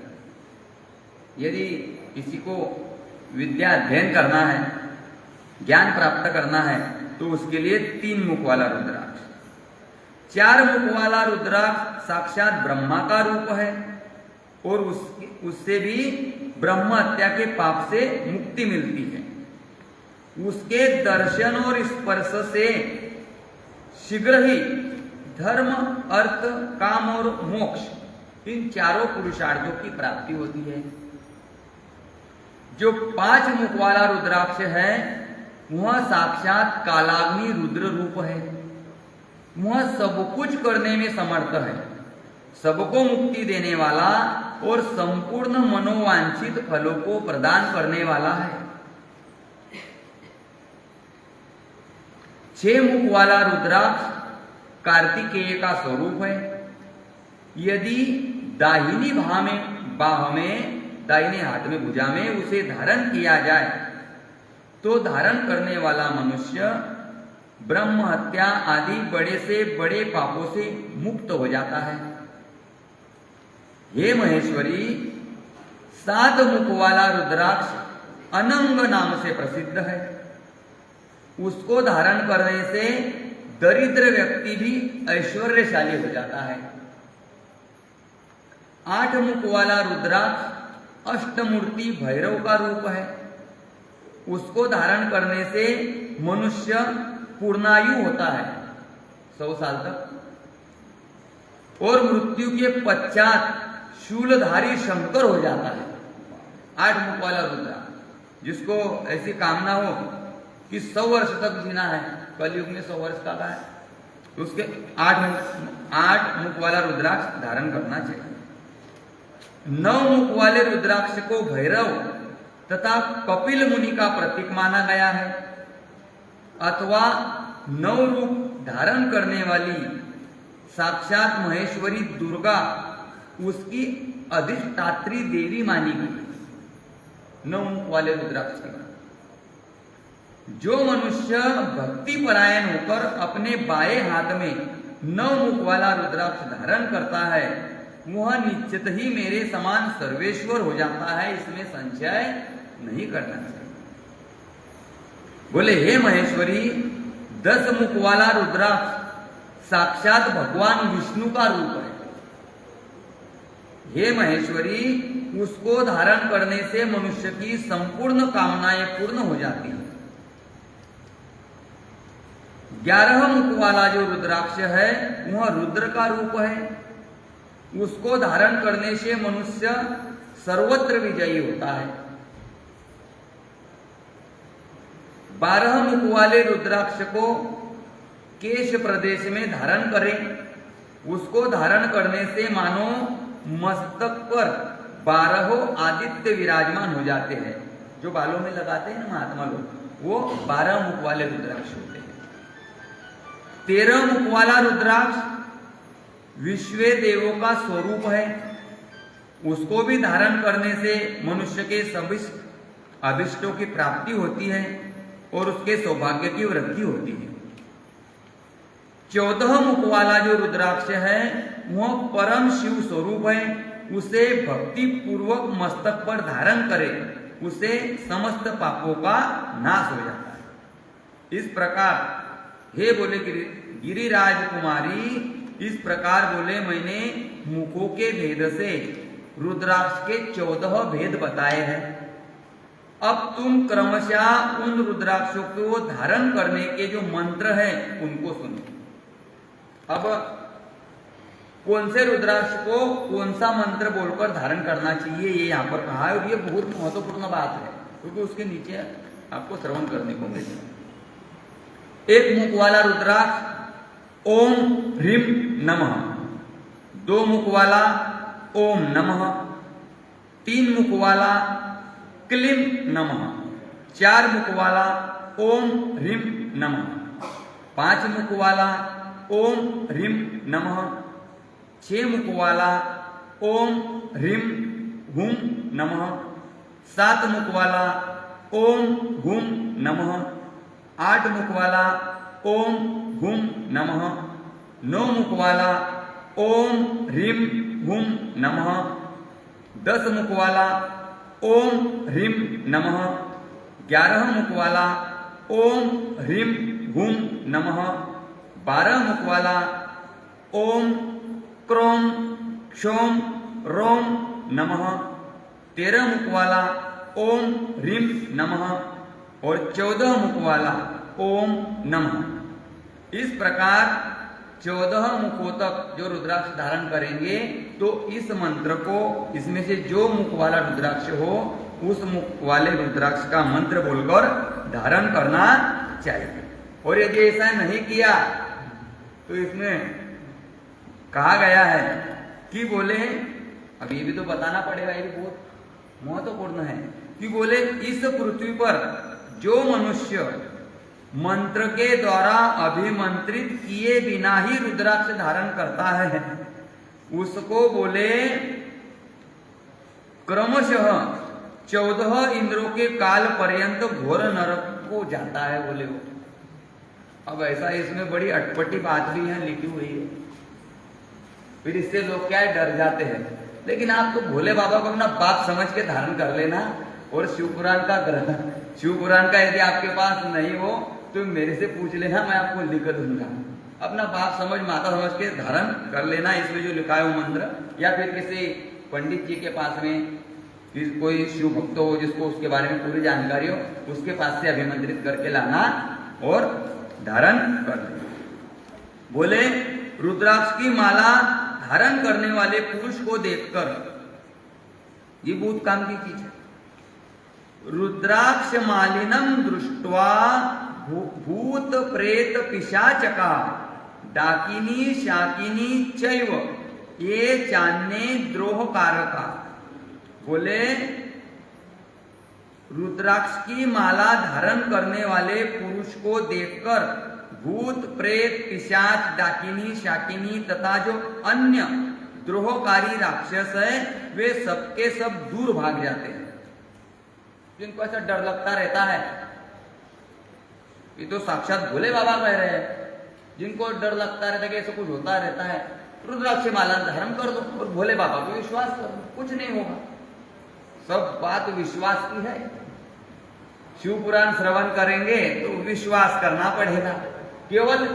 यदि किसी को विद्या अध्ययन करना है, ज्ञान प्राप्त करना है तो उसके लिए तीन मुख वाला रुद्राक्ष। चार मुख वाला रुद्राक्ष साक्षात ब्रह्मा का रूप है और उससे भी ब्रह्म हत्या के पाप से मुक्ति मिलती है। उसके दर्शन और स्पर्श से शीघ्र ही धर्म, अर्थ, काम और मोक्ष इन चारों पुरुषार्थों की प्राप्ति होती है। जो 5 मुख वाला रुद्राक्ष है वह साक्षात कालाग्नि रुद्र रूप है। वह सब कुछ करने में समर्थ है, सबको मुक्ति देने वाला और संपूर्ण मनोवांछित फलों को प्रदान करने वाला है। 6 मुख वाला रुद्राक्ष कार्तिकेय का स्वरूप है। यदि दाहिनी बाह में दाहिने हाथ में भुजा में उसे धारण किया जाए तो धारण करने वाला मनुष्य ब्रह्म हत्या आदि बड़े से बड़े पापों से मुक्त हो जाता है। हे महेश्वरी, 7 मुख वाला रुद्राक्ष अनंग नाम से प्रसिद्ध है। उसको धारण करने से दरिद्र व्यक्ति भी ऐश्वर्यशाली हो जाता है। 8 मुख वाला रुद्राक्ष अष्टमूर्ति भैरव का रूप है। उसको धारण करने से मनुष्य पूर्णायु होता है 100 साल तक और मृत्यु के पश्चात शूलधारी शंकर हो जाता है। 8 मुख वाला रुद्राक्ष, जिसको ऐसी कामना हो कि 100 वर्ष तक जीना है, कलयुग में 100 वर्ष का है, उसके 8 मुख वाला रुद्राक्ष धारण करना चाहिए। 9 मुख वाले रुद्राक्ष को भैरव तथा कपिल मुनि का प्रतीक माना गया है, अथवा 9 रूप धारण करने वाली साक्षात महेश्वरी दुर्गा उसकी अधिष्ठात्री देवी मानी गई। 9 मुख वाले रुद्राक्ष की जो मनुष्य भक्ति परायण होकर अपने बाएं हाथ में 9 मुख वाला रुद्राक्ष धारण करता है वह निश्चित ही मेरे समान सर्वेश्वर हो जाता है, इसमें संशय नहीं करना चाहिए। बोले हे महेश्वरी, 10 मुख वाला रुद्राक्ष साक्षात भगवान विष्णु का रूप है। हे महेश्वरी, उसको धारण करने से मनुष्य की संपूर्ण कामनाएं पूर्ण हो जाती हैं। 11 मुख वाला जो रुद्राक्ष है वह रुद्र का रूप है। उसको धारण करने से मनुष्य सर्वत्र विजयी होता है। 12 मुख वाले रुद्राक्ष को केश प्रदेश में धारण करें। उसको धारण करने से मानो मस्तक पर 12 आदित्य विराजमान हो जाते हैं। जो बालों में लगाते हैं ना महात्मा लोग, वो 12 मुख वाले रुद्राक्ष होते हैं। 13 मुख वाला रुद्राक्ष विश्व देवों का स्वरूप है। उसको भी धारण करने से मनुष्य के सभी अभिष्टों की प्राप्ति होती है और उसके सौभाग्य की वृद्धि होती है। 14 मुख वाला जो रुद्राक्ष है वह परम शिव स्वरूप है। उसे भक्ति पूर्वक मस्तक पर धारण करे, उसे समस्त पापों का नाश हो जाता है। इस प्रकार हे बोले गिरिराज कुमारी, इस प्रकार बोले मैंने मुखों के भेद से रुद्राक्ष के 14 भेद बताए हैं। अब तुम क्रमशः उन रुद्राक्षों को धारण करने के जो मंत्र हैं उनको सुनो। अब कौन से रुद्राक्ष को कौन सा मंत्र बोलकर धारण करना चाहिए ये यहाँ पर कहा है और ये बहुत महत्वपूर्ण बात है क्योंकि उसके नीचे आपको श्रवण करने को मिलेगा। 1 मुख वाला रुद्राक्ष ओम ह्रीम नमः, 2 मुख वाला ओम नमः, 3 मुख वाला क्लीम नमः, 4 मुख वाला ओम ह्रीम नमः, 5 मुख वाला ओम ह्रीम नमः, 6 मुख वाला ओम ह्रीम हुम नमः, 7 मुख वाला ओम हुम नमः, 8 मुख वाला ओम हुम नमः, 9 मुख वाला ओम ह्रीम हुम नमः, 10 मुख वाला ओम ह्रीम नमः, 11 मुख वाला ओम ह्रीम हुम नमः, 12 मुख वाला ओम क्रोम क्षोम रोम नमः, 13 मुख वाला ओम ह्रीम नमः और 14 मुख वाला ओम नमः। इस प्रकार 14 मुखों तक जो रुद्राक्ष धारण करेंगे तो इस मंत्र को, इसमें से जो मुख वाला रुद्राक्ष हो उस मुख वाले रुद्राक्ष का मंत्र बोलकर धारण करना चाहिए। और यदि ऐसा नहीं किया तो इसमें कहा गया है कि बोले, अब ये भी तो बताना पड़ेगा, ये भी बहुत महत्वपूर्ण है कि बोले इस पृथ्वी पर जो मनुष्य मंत्र के द्वारा अभिमंत्रित किए बिना ही रुद्राक्ष धारण करता है उसको बोले क्रमशः 14 इंद्रों के काल पर्यंत घोर नरक को जाता है बोले वो। अब ऐसा इसमें बड़ी अटपटी बात भी है लिखी हुई है, फिर इससे लोग क्या है डर जाते हैं। लेकिन आप तो भोले बाबा को अपना बाप समझ के धारण कर लेना, और शिवपुराण का यदि आपके पास नहीं हो तो मेरे से पूछ लेना, मैं आपको लिख दूंगा। अपना बाप समझ, माता समझ के धारण कर लेना इसमें जो लिखा है वो मंत्र, या फिर किसी पंडित जी के पास में कोई शिव भक्त हो जिसको उसके बारे में पूरी जानकारी हो, उसके पास से अभिमंत्रित करके लाना और धारण कर लेना। बोले रुद्राक्ष की माला धारण करने वाले पुरुष को देखकर, ये बहुत काम की चीज है, रुद्राक्ष मालिनम दृष्ट्वा भूत प्रेत पिशाचका डाकिनी शाकिनी चैव ये चान्ने द्रोह कारका। बोले रुद्राक्ष की माला धारण करने वाले पुरुष को देखकर भूत प्रेत पिशाच डाकिनी शाकिनी तथा जो अन्य द्रोहकारी राक्षस है वे सबके सब दूर भाग जाते हैं। जिनको ऐसा डर लगता रहता है, ये तो साक्षात भोले बाबा कह रहे हैं, जिनको डर लगता रहता है कि ऐसा कुछ होता रहता है, रुद्राक्ष माला धारण कर दो और भोले बाबा पे विश्वास कर दो, कुछ नहीं होगा। सब बात विश्वास की है। शिव पुराण श्रवण करेंगे तो विश्वास करना पड़ेगा। केवल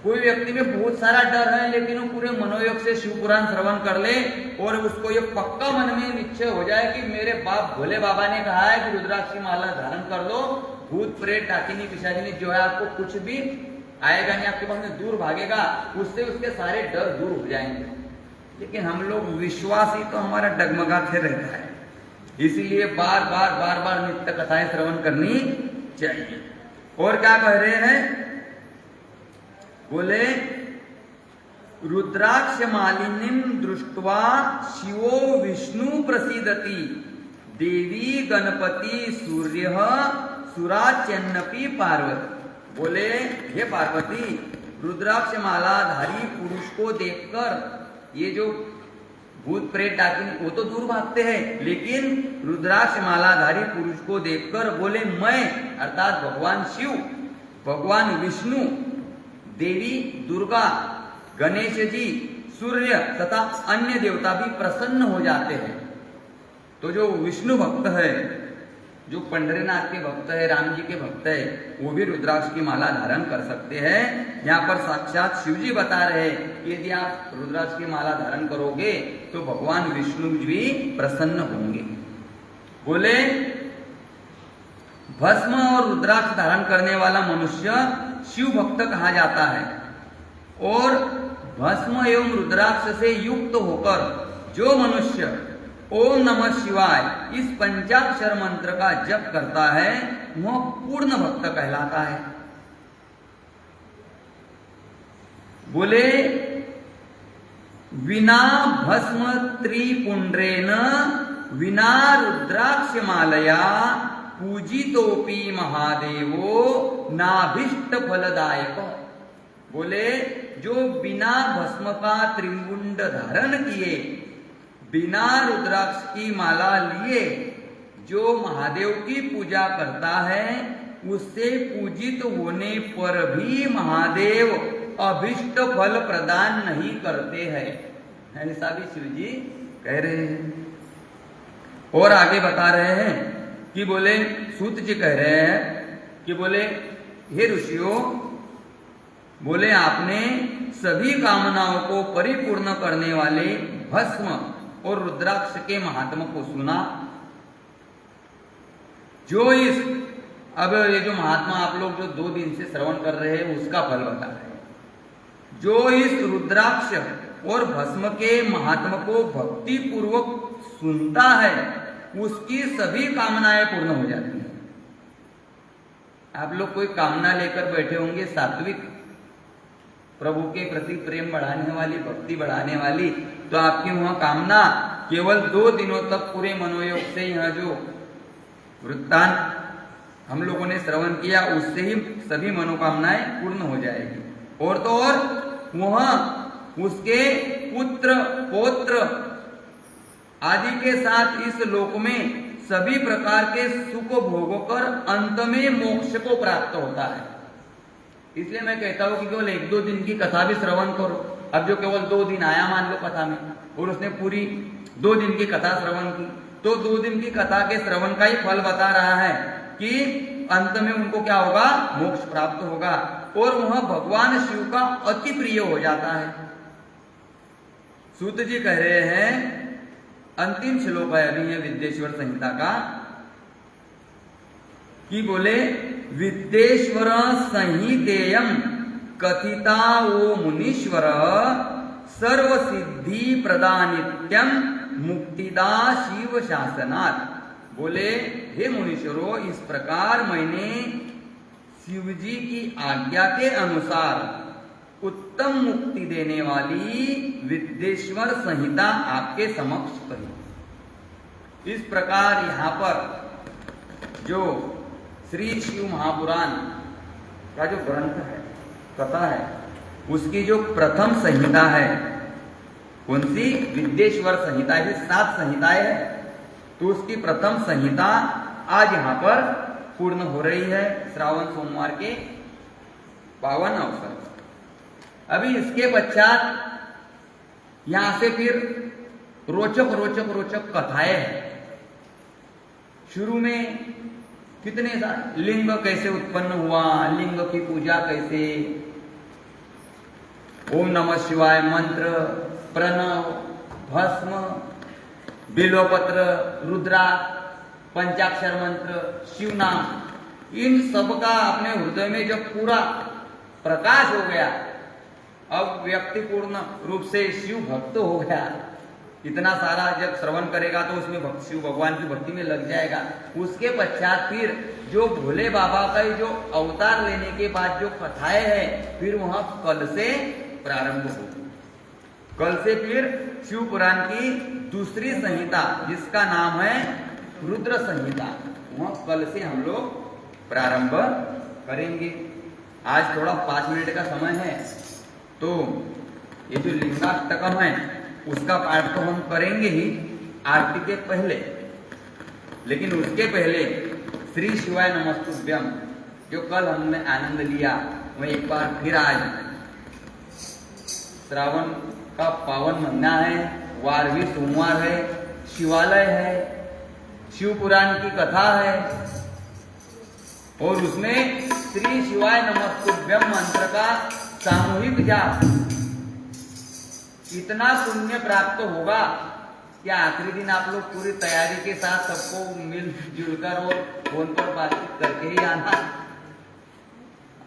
कोई व्यक्ति में बहुत सारा डर है लेकिन वो पूरे मनोयोग से शिव पुराण श्रवण कर ले और उसको ये पक्का मन में निश्चय हो जाए कि मेरे बाप भोले बाबा ने कहा है कि रुद्राक्ष की माला धारण कर लो, भूत प्रेत डाकिनी पिशाचिनी जो है आपको कुछ भी आएगा नहीं, आपके पास में दूर भागेगा, उससे उसके सारे डर दूर हो जाएंगे। लेकिन हम लोग विश्वास ही तो हमारा डगमगाते रहता है, इसीलिए बार बार नित्य कथाएं श्रवण करनी चाहिए। और क्या कह रहे हैं, बोले रुद्राक्ष मालिनीम दृष्ट्वा शिवो विष्णु प्रसीदति देवी गणपति सूर्य सुराच्यन्नपि पार्वती। बोले हे पार्वती, रुद्राक्ष मालाधारी पुरुष को देखकर ये जो भूत प्रेत डाकिनी वो तो दूर भागते हैं, लेकिन रुद्राक्ष मालाधारी पुरुष को देखकर बोले मैं अर्थात भगवान शिव, भगवान विष्णु, देवी दुर्गा, गणेश जी, सूर्य तथा अन्य देवता भी प्रसन्न हो जाते हैं। तो जो विष्णु भक्त है, जो पंढरीनाथ के भक्त है, राम जी के भक्त है, वो भी रुद्राक्ष की माला धारण कर सकते हैं। यहाँ पर साक्षात शिव जी बता रहे हैं कि यदि आप रुद्राक्ष की माला धारण करोगे तो भगवान विष्णु भी प्रसन्न होंगे। बोले भस्म और रुद्राक्ष धारण करने वाला मनुष्य शिव भक्त कहा जाता है, और भस्म एवं रुद्राक्ष से युक्त होकर जो मनुष्य ओम नमः शिवाय इस पंचाक्षर मंत्र का जप करता है वह पूर्ण भक्त कहलाता है। बोले विना भस्म त्रिपुंड्रेन विना रुद्राक्ष मालया पूजितोपि महादेवो नाभिष्ट फलदायक। बोले जो बिना भस्म का त्रिपुंड धारण किए, बिना रुद्राक्ष की माला लिए जो महादेव की पूजा करता है उससे पूजित होने पर भी महादेव अभिष्ट फल प्रदान नहीं करते हैं, ऐसा भी शिव जी कह रहे हैं। और आगे बता रहे हैं कि बोले सूत जी कह रहे हैं कि बोले हे ऋषियों, बोले आपने सभी कामनाओं को परिपूर्ण करने वाले भस्म और रुद्राक्ष के महात्मा को सुना। जो इस अब ये जो महात्मा आप लोग जो 2 दिन से श्रवण कर रहे हैं उसका फल बता रहे हैं। जो इस रुद्राक्ष और भस्म के महात्मा को भक्ति पूर्वक सुनता है उसकी सभी कामनाएं पूर्ण हो जाती हैं। आप लोग कोई कामना लेकर बैठे होंगे सात्विक, प्रभु के प्रति प्रेम बढ़ाने वाली, भक्ति बढ़ाने वाली, तो आपकी वह कामना केवल 2 दिनों तक पूरे मनोयोग से यह जो वृत्तांत हम लोगों ने श्रवण किया उससे ही सभी मनोकामनाएं पूर्ण हो जाएगी। और तो और वह उसके पुत्र पौत्र आदि के साथ इस लोक में सभी प्रकार के सुख भोगों कर अंत में मोक्ष को प्राप्त होता है। इसलिए मैं कहता हूं कि केवल 1-2 दिन की कथा भी श्रवण करो। अब जो केवल 2 दिन आया मान लो कथा में और उसने पूरी 2 दिन की कथा श्रवण की, तो 2 दिन की कथा के श्रवण का ही फल बता रहा है कि अंत में उनको क्या होगा, मोक्ष प्राप्त होगा और वह भगवान शिव का अति प्रिय हो जाता है। सूत जी कह रहे हैं, अंतिम श्लोक है अभी है विद्येश्वर संहिता का, कि बोले विद्येश्वर संहितेयम कथिता ओ मुनीश्वर सर्व सिद्धि प्रदानित्यम मुक्तिदा शिव शासनात्। बोले हे मुनीश्वरों, इस प्रकार मैंने शिव जी की आज्ञा के अनुसार उत्तम मुक्ति देने वाली विद्येश्वर संहिता आपके समक्ष कही। इस प्रकार यहाँ पर जो श्री शिव महापुराण का जो ग्रंथ है, कथा है, उसकी जो प्रथम संहिता है, कौन सी, विद्येश्वर संहिता है। 7 संहिताएं है, तो उसकी प्रथम संहिता आज यहाँ पर पूर्ण हो रही है श्रावण सोमवार के पावन अवसर। अभी इसके पश्चात यहां से फिर रोचक रोचक रोचक कथाएं हैं। शुरू में कितने सारे लिंग कैसे उत्पन्न हुआ, लिंग की पूजा कैसे, ओम नमः शिवाय मंत्र, प्रणव, भस्म, बिल्वपत्र, रुद्रा, पंचाक्षर मंत्र, शिव नाम, इन सब का अपने हृदय में जब पूरा प्रकाश हो गया, अब व्यक्ति पूर्ण रूप से शिव भक्त हो गया। इतना सारा जब श्रवण करेगा तो उसमें शिव भगवान की भक्ति में लग जाएगा। उसके पश्चात फिर जो भोले बाबा का जो अवतार लेने के बाद जो कथाएं हैं, फिर वहां कल से प्रारंभ होगी। कल से फिर शिव पुराण की दूसरी संहिता जिसका नाम है रुद्र संहिता, वह कल से हम लोग प्रारंभ करेंगे। आज थोड़ा 5 मिनट का समय है, तो ये जो लिंगाष्टकम है उसका पाठ तो हम करेंगे ही आरती के पहले, लेकिन उसके पहले श्री शिवाय नमस्तुभ्यम जो कल हमने आनंद लिया, वह एक बार फिर आज श्रावण का पावन महीना है, वार भी सोमवार है, शिवालय है, शिव पुराण की कथा है और उसमें श्री शिवाय नमस्तुभ्यम मंत्र का सामूहिक जाप, इतना पुण्य प्राप्त होगा कि आखिरी दिन आप लोग पूरी तैयारी के साथ सबको मिलजुल कर और फोन पर बातचीत करके ही आना।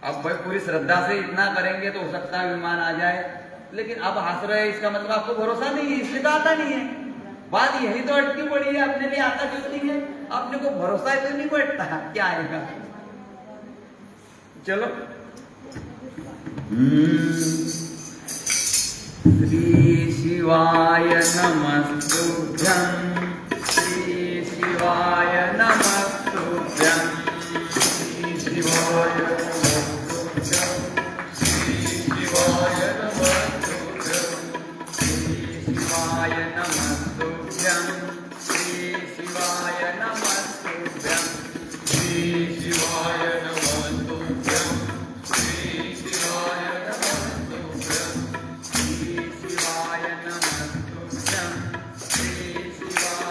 अब भाई पूरी श्रद्धा से इतना करेंगे तो हो सकता है विमान आ जाए, लेकिन अब हंस रहे इसका मतलब आपको भरोसा नहीं है, इसलिए तो आता नहीं है। बात यही तो अटकी पड़ी है, अपने लिए आता क्यों नहीं है, अपने को भरोसा तो नहीं बैठता क्या आएगा। चलो श्री शिवाय नमस्तुभ्यं, श्री शिवाय नमस्तुभ्यं, श्री शिवाय नमस्तुभ्यं, श्री शिवाय नमस्तुभ्यं, श्री शिवाय नमस्तुभ्यं, श्री शिवाय नमस्तुभ्यं, श्री शिवाय नमस्तुभ्यं, श्री शिवाय श्री शिवाय नमस्तुभ्यं, श्री शिवाय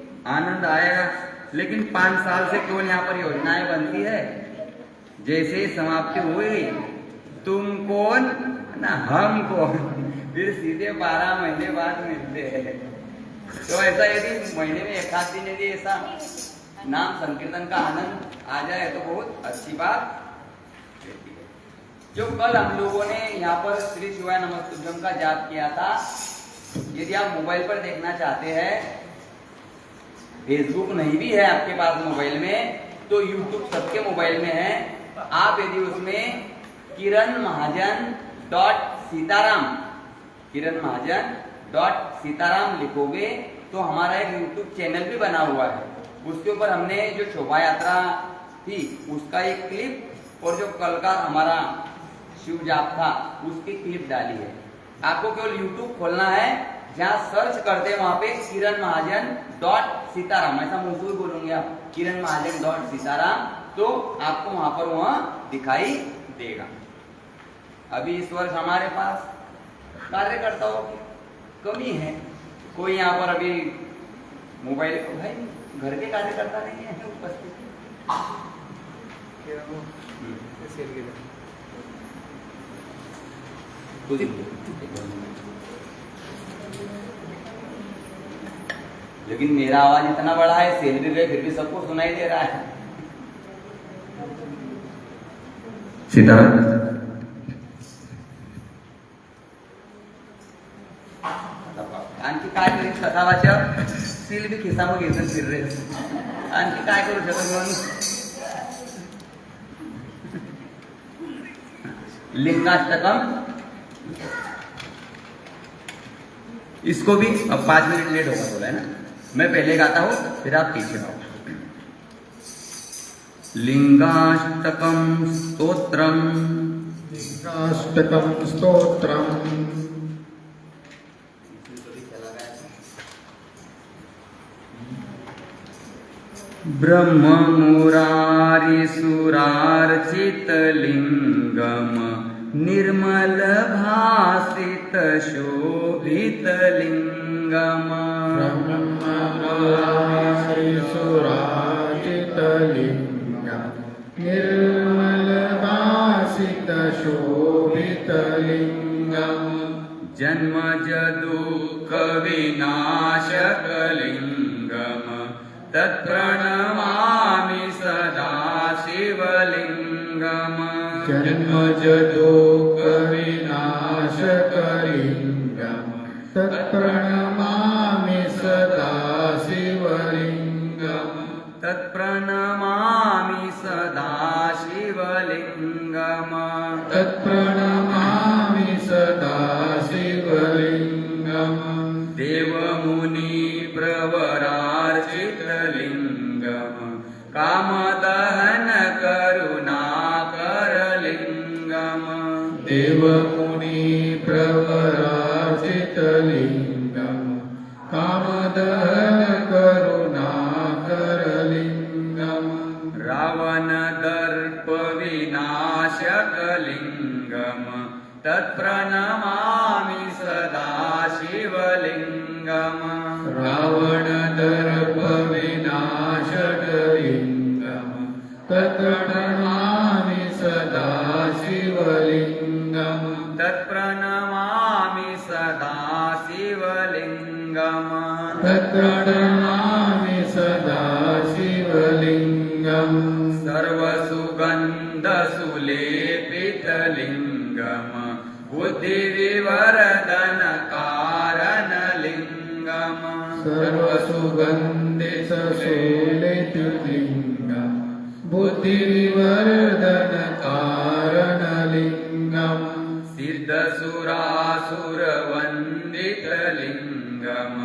आनंद आएगा। लेकिन 5 साल से केवल यहाँ पर योजनाएं बनती है, जैसे ही समाप्ति हुई तुम कौन ना हम कौन, फिर सीधे 12 महीने बाद मिलते हैं। तो ऐसा यदि महीने में एक आध दिन यदि ऐसा नाम संकीर्तन का आनंद आ जाए तो बहुत अच्छी बात रहती है। जो कल हम लोगों ने यहाँ पर श्री शिवाय नमस्तुभ्यम का जाप किया था, यदि आप मोबाइल पर देखना चाहते हैं, फेसबुक नहीं भी है आपके पास मोबाइल में, तो यूट्यूब सबके मोबाइल में है। आप यदि उसमें किरण महाजन .सीताराम लिखोगे तो हमारा एक यूट्यूब चैनल भी बना हुआ है। उसके ऊपर हमने जो शोभा यात्रा थी उसका एक क्लिप और जो कल का हमारा शिव जाप था उसकी क्लिप डाली है। आपको केवल यूट्यूब खोलना है, जहाँ सर्च करते हैं वहां पे किरण महाजन .सीताराम, ऐसा मुंह से बोलूंगे आप, किरण महाजन .सीताराम, तो आपको वहां पर वह दिखाई देगा। अभी इस वर्ष हमारे पास कार्यकर्ताओं की कमी है। कोई यहाँ पर अभी मोबाइल, भाई घर के कार्यकर्ता नहीं है उपस्थित। लेकिन मेरा आवाज इतना बड़ा है, सेल भी गए फिर भी सबको सुनाई दे रहा है। सीताराम आणखी काय करीत कथा वाचक सील बी खिसामग घेऊन फिर रे, आणखी काय करू शकत म्हणून लिंगाष्टकम, इसको भी अब 5 मिनट लेट होगा बोला है ना, मैं पहले गाता हूं फिर आप पीछे गाओ। लिंगाष्टकम स्तोत्रम, लिंगाष्टकम स्तोत्रम, ब्रह्म मुरारी सुरार्चित लिंगम, निर्मल भासित शोभित लिंगम, ब्रह्ममुरारी सुरार्चित लिंगम, निर्मल भासित शोभित लिंगम, जन्मज दुःख विनाशक लिंगम, तत्प्रणमामि सदा शिवलिंगम, जन्मज दुःख विनाशक लिंगम, तत्प्रणमामि सदा शिवलिंगम, तत्प्रणमामि सदा शिवलिंगम, तत्प्रणमामि सदा शिवलिंगम, देवमुनि प्रवरार्चित लिंगम, कामदहन करुणाकर लिंगम, देवमुनि प्रवरार्चित लिंगम, कामदहन करुणाकर लिंगम, रावण दर्प विनाशक लिंगम, तत्प्रणमामि सदा शिवलिंगम, रावण दर्प विनाशक लिंगम, तत्प्रणमामि सदा शिवलिंगम, तत्प्रणमामि सदा शिवलिंगम, तत्प्रणमामि सदा शिवलिंगम, सर्वसुगन्ध सुलेपित लिंगम, बुद्धिविवर्धन कारण लिंगम, सर्वसुगन्धित सुलेपित लिंगम, बुद्धिविवर्धन कारण लिंगम, सिद्धसुरासुर वन्दित लिंगम,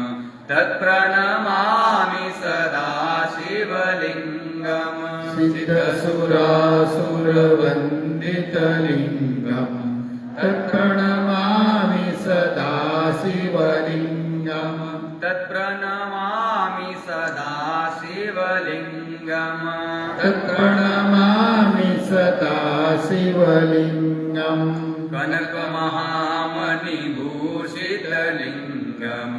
तत्प्रणमामि सदा शिवलिंगम, सिद्धसुरासुर वन्दित लिंगम, तत्प्रणमामि सदा शिवलिंगम, तत्प्रणमामि सदा शिवलिंगम, तत्प्रणमामि सदा शिवलिंगम, कनक महामणिभूषित लिंगम,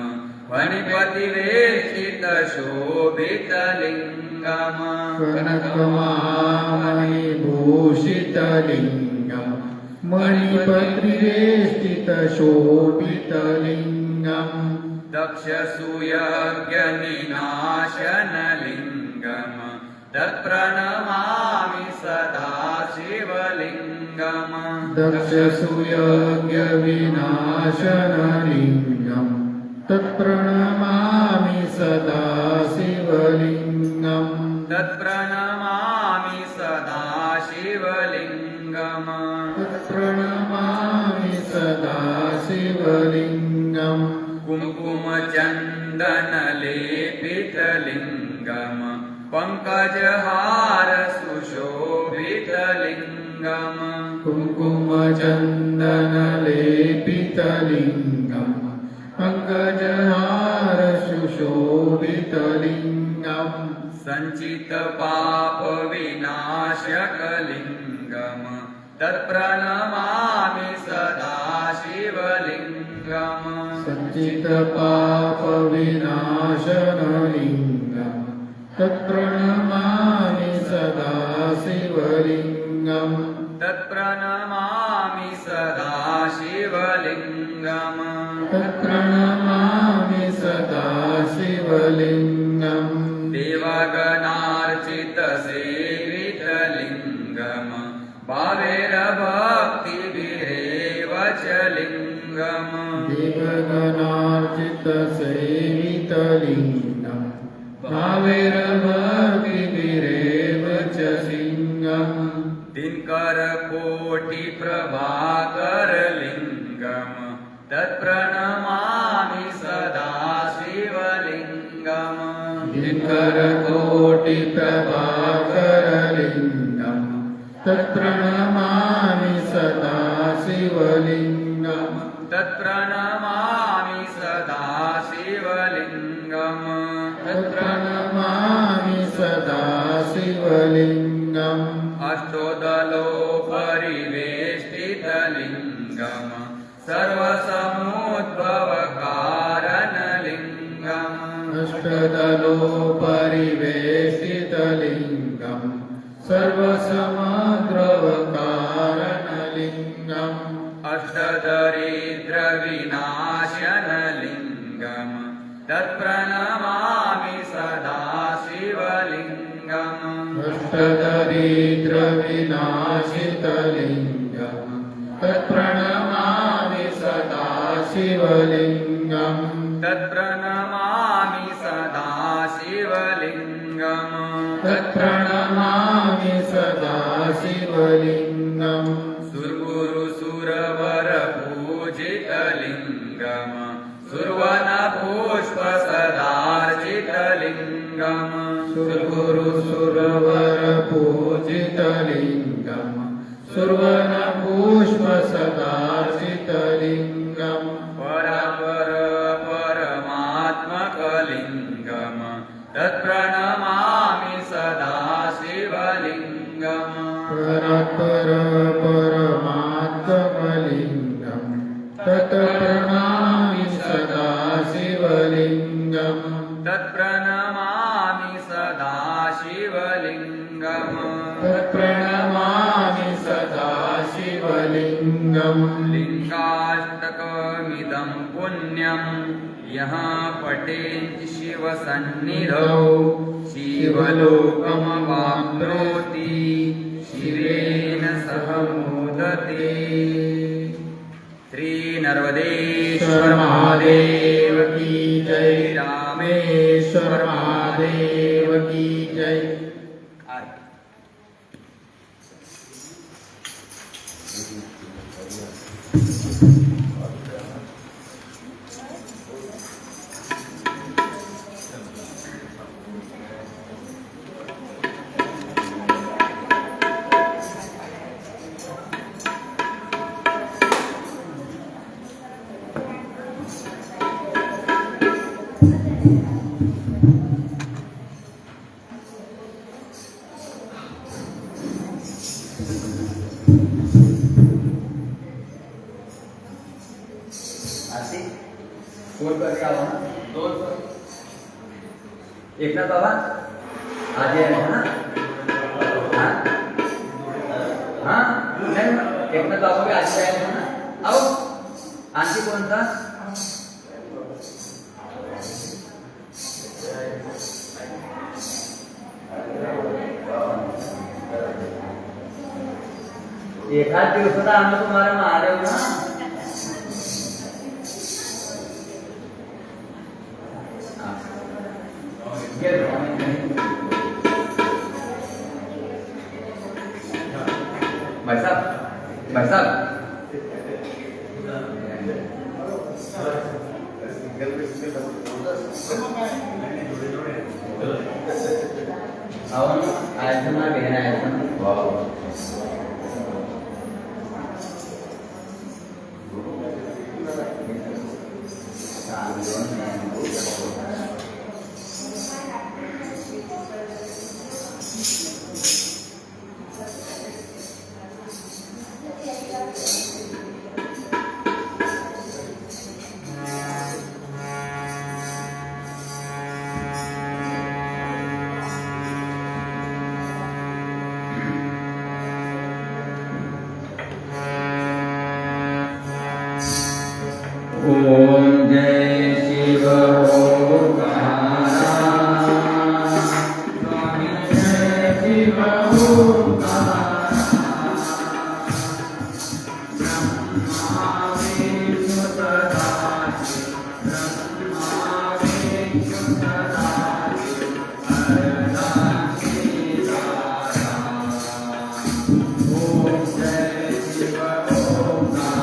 फणिपतिवेष्टितशोभितलिङ्गम् कनकमामणिभूषितलिङ्गम् मणिपत्रिवेष्टितशोभितलिङ्गम् दक्षसूयज्ञनिनाशनलिङ्गम् तत्प्रणमामि सदा शिवलिङ्गम् दक्षसूयज्ञविनाशनलिङ्गम् तत्प्रणमामि सदा शिवलिङ्गम् तत्प्रणमामि सदा शिवलिङ्गम् तत्प्रणमामि सदा शिवलिङ्गम् कुङ्कुमचन्दनलेपितलिङ्गम् पङ्कजहार सुशोभितलिङ्गम् कुङ्कुमचन्दनलेपितलिङ्गम् पङ्कजहार सुशोभितलिङ्गम् सञ्चितपापविनाशकलिङ्गम् तत्प्रणमामि सदा शिवलिङ्गम् सञ्चितपापविनाशनलिङ्गम् तत्प्रणमामि सदा शिवलिङ्गम् तत्प्रणमामि सदा शिवलिङ्गम् तत्प्रणमामि सदा शिवलिङ्गम् देवगणार्चितसेवितलिङ्गम् भावेरभक्तिभिरेव च लिङ्गम् देवगणार्चितसेवितलिङ्गम् भावेरभक्तिभिरेव च सिङ्गम् दिनकरकोटिप्रभाकरलिङ्गम् तत्प्रणमामि सदा शिवलिङ्गम् दिनकरकोटिप्रभाकरलिङ्गम् तत्प्रणमामि सदा शिवलिङ्गम् तत्प्रणमामि सदा शिवलिङ्गम् तत्प्रणमामि सदा शिवलिङ्गम् अष्टोदलोपरिवेष्टितलिङ्गम् सर्वसमुद्भवकारणलिङ्गम् अष्टदलोपरिवेष्टितलिङ्गम् सर्वसमद्रवकारणलिङ्गम् अष्टदरिद्रविनाशनलिङ्गम् तत्प्रणमामि सदा शिवलिङ्गम् अष्टदरिद्रविनाशितलिङ्गम् तत्प्रणमामि सदा शिवलिङ्गम् तत्प्रणमामि सदा शिवलिङ्गम् तत्प्रणमामि सदा शिवलिङ्गम् सुरवरपूजितलिङ्गम् सुरवनपुष्पसदार्चितलिङ्गम् सुरवरपूजितलिङ्गम् सुर्वनपुष्पसदार्चितलिङ्गम् परापर परमात्मकलिङ्गम् तत्प्रणमामि सदा शिवलिङ्गम् परापर परमात्मलिङ्गम् तत्प्रणमामि सदा शिवलिङ्गम् तत्प्रणमामि सदा शिवलिङ्गम् तत्प्रणमामि सदा शिवलिङ्गम् लिङ्गाष्टकमिदं पुण्यम् यः पठेत् शिवसन्निधौ शिवलोकमवाप्नोति शिवेन सह मोदते। श्री नर्मदेश्वर महादेव की जय। रामेश्वर महादेव की जय। एकनाथ बाबा आज आहे ना हाँ हाँ नहीं एकनाथ बाबा भी आज आए हैं ना आओ आंटी कौन था एखाद दिवसाला आम्ही तुम्हाला मारेल ना हाँ. ये लो. भाई साहब आओ आज तुम्हारा बहन आया था ओम जय शिव ओंकार स्वामी जय शिव ओंकार ब्रह्मा विष्णु सदाशिव ब्रह्मा विष्णु सदाशिव हरदान ओम जय शिव ओंकार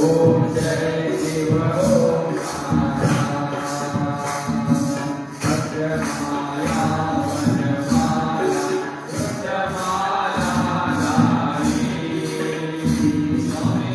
ओम जय शिव ओंकार सत्यमाया वनमाला रुद्रमाला नारी स्वामी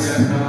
जय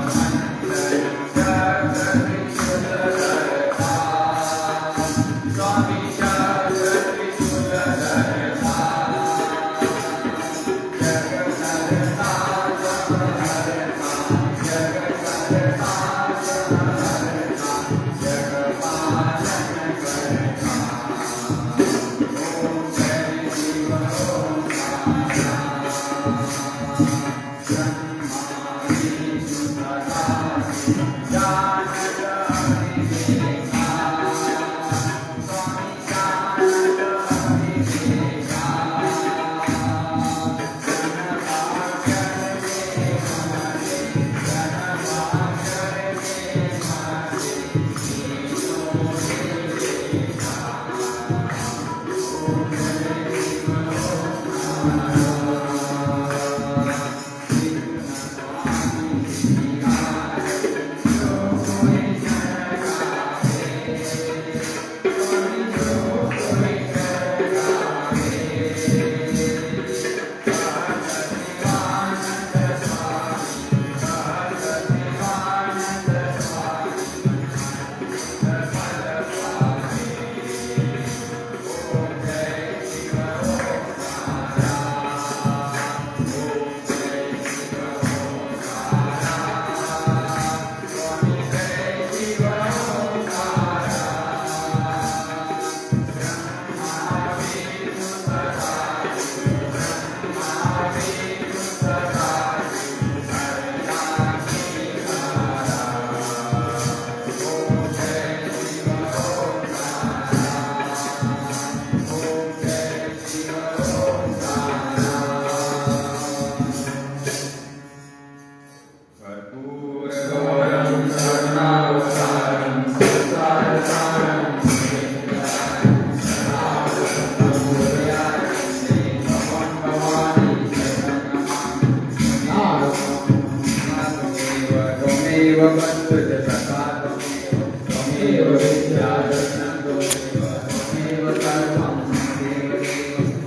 त्वमेव वस्तुत प्रकाशमेव त्वमेव विद्यादर्शनं त्वमेव सर्वं देव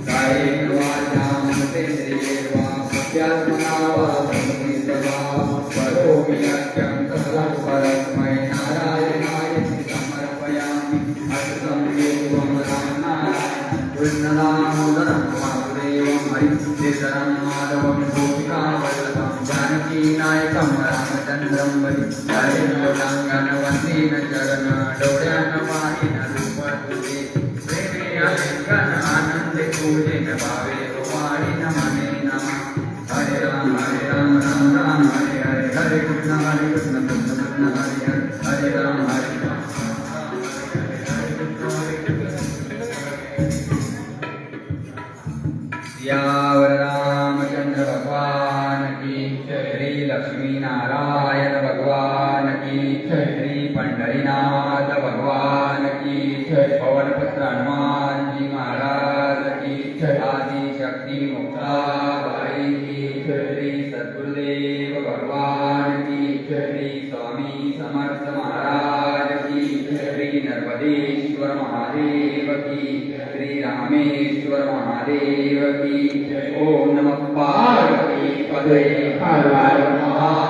कायेन वाचा मनसेन्द्रियेर्वा बुद्ध्यात्मना वा संयतवा करोमि यज्ञं सकलं परस्मै नारायणाय समर्पयामि अस्तुतं देवं रामनारायणं कृष्णदामोदरं वासुदेवं हरिश्चेतनं माधवं गोपिकावल्लभं जानकीनायकं रामचन्द्रं वन्दे चरण डोळ्यान पाहिन रूप तुझे प्रेमे आलिंगन आनंदे पूजेन भावे वाणी नमने नमः हरे राम राम राम हरे हरे हरे कृष्ण कृष्ण कृष्ण हरे हरे हरे राम सियावर रामचंद्र भगवान की श्री लक्ष्मी नारायण भगवान की श्री पंढरीनाथ भगवान की पवनपुत्र हनुमान जी महाराज की आदि शक्ति मुक्ताबाई की श्री सद्गुरुदेव भगवान की श्री स्वामी समर्थ महाराज की श्री नर्मदेश्वर महादेव की श्री रामेश्वर महादेव की ओम नमः पार्वती पते हर हर महादेव.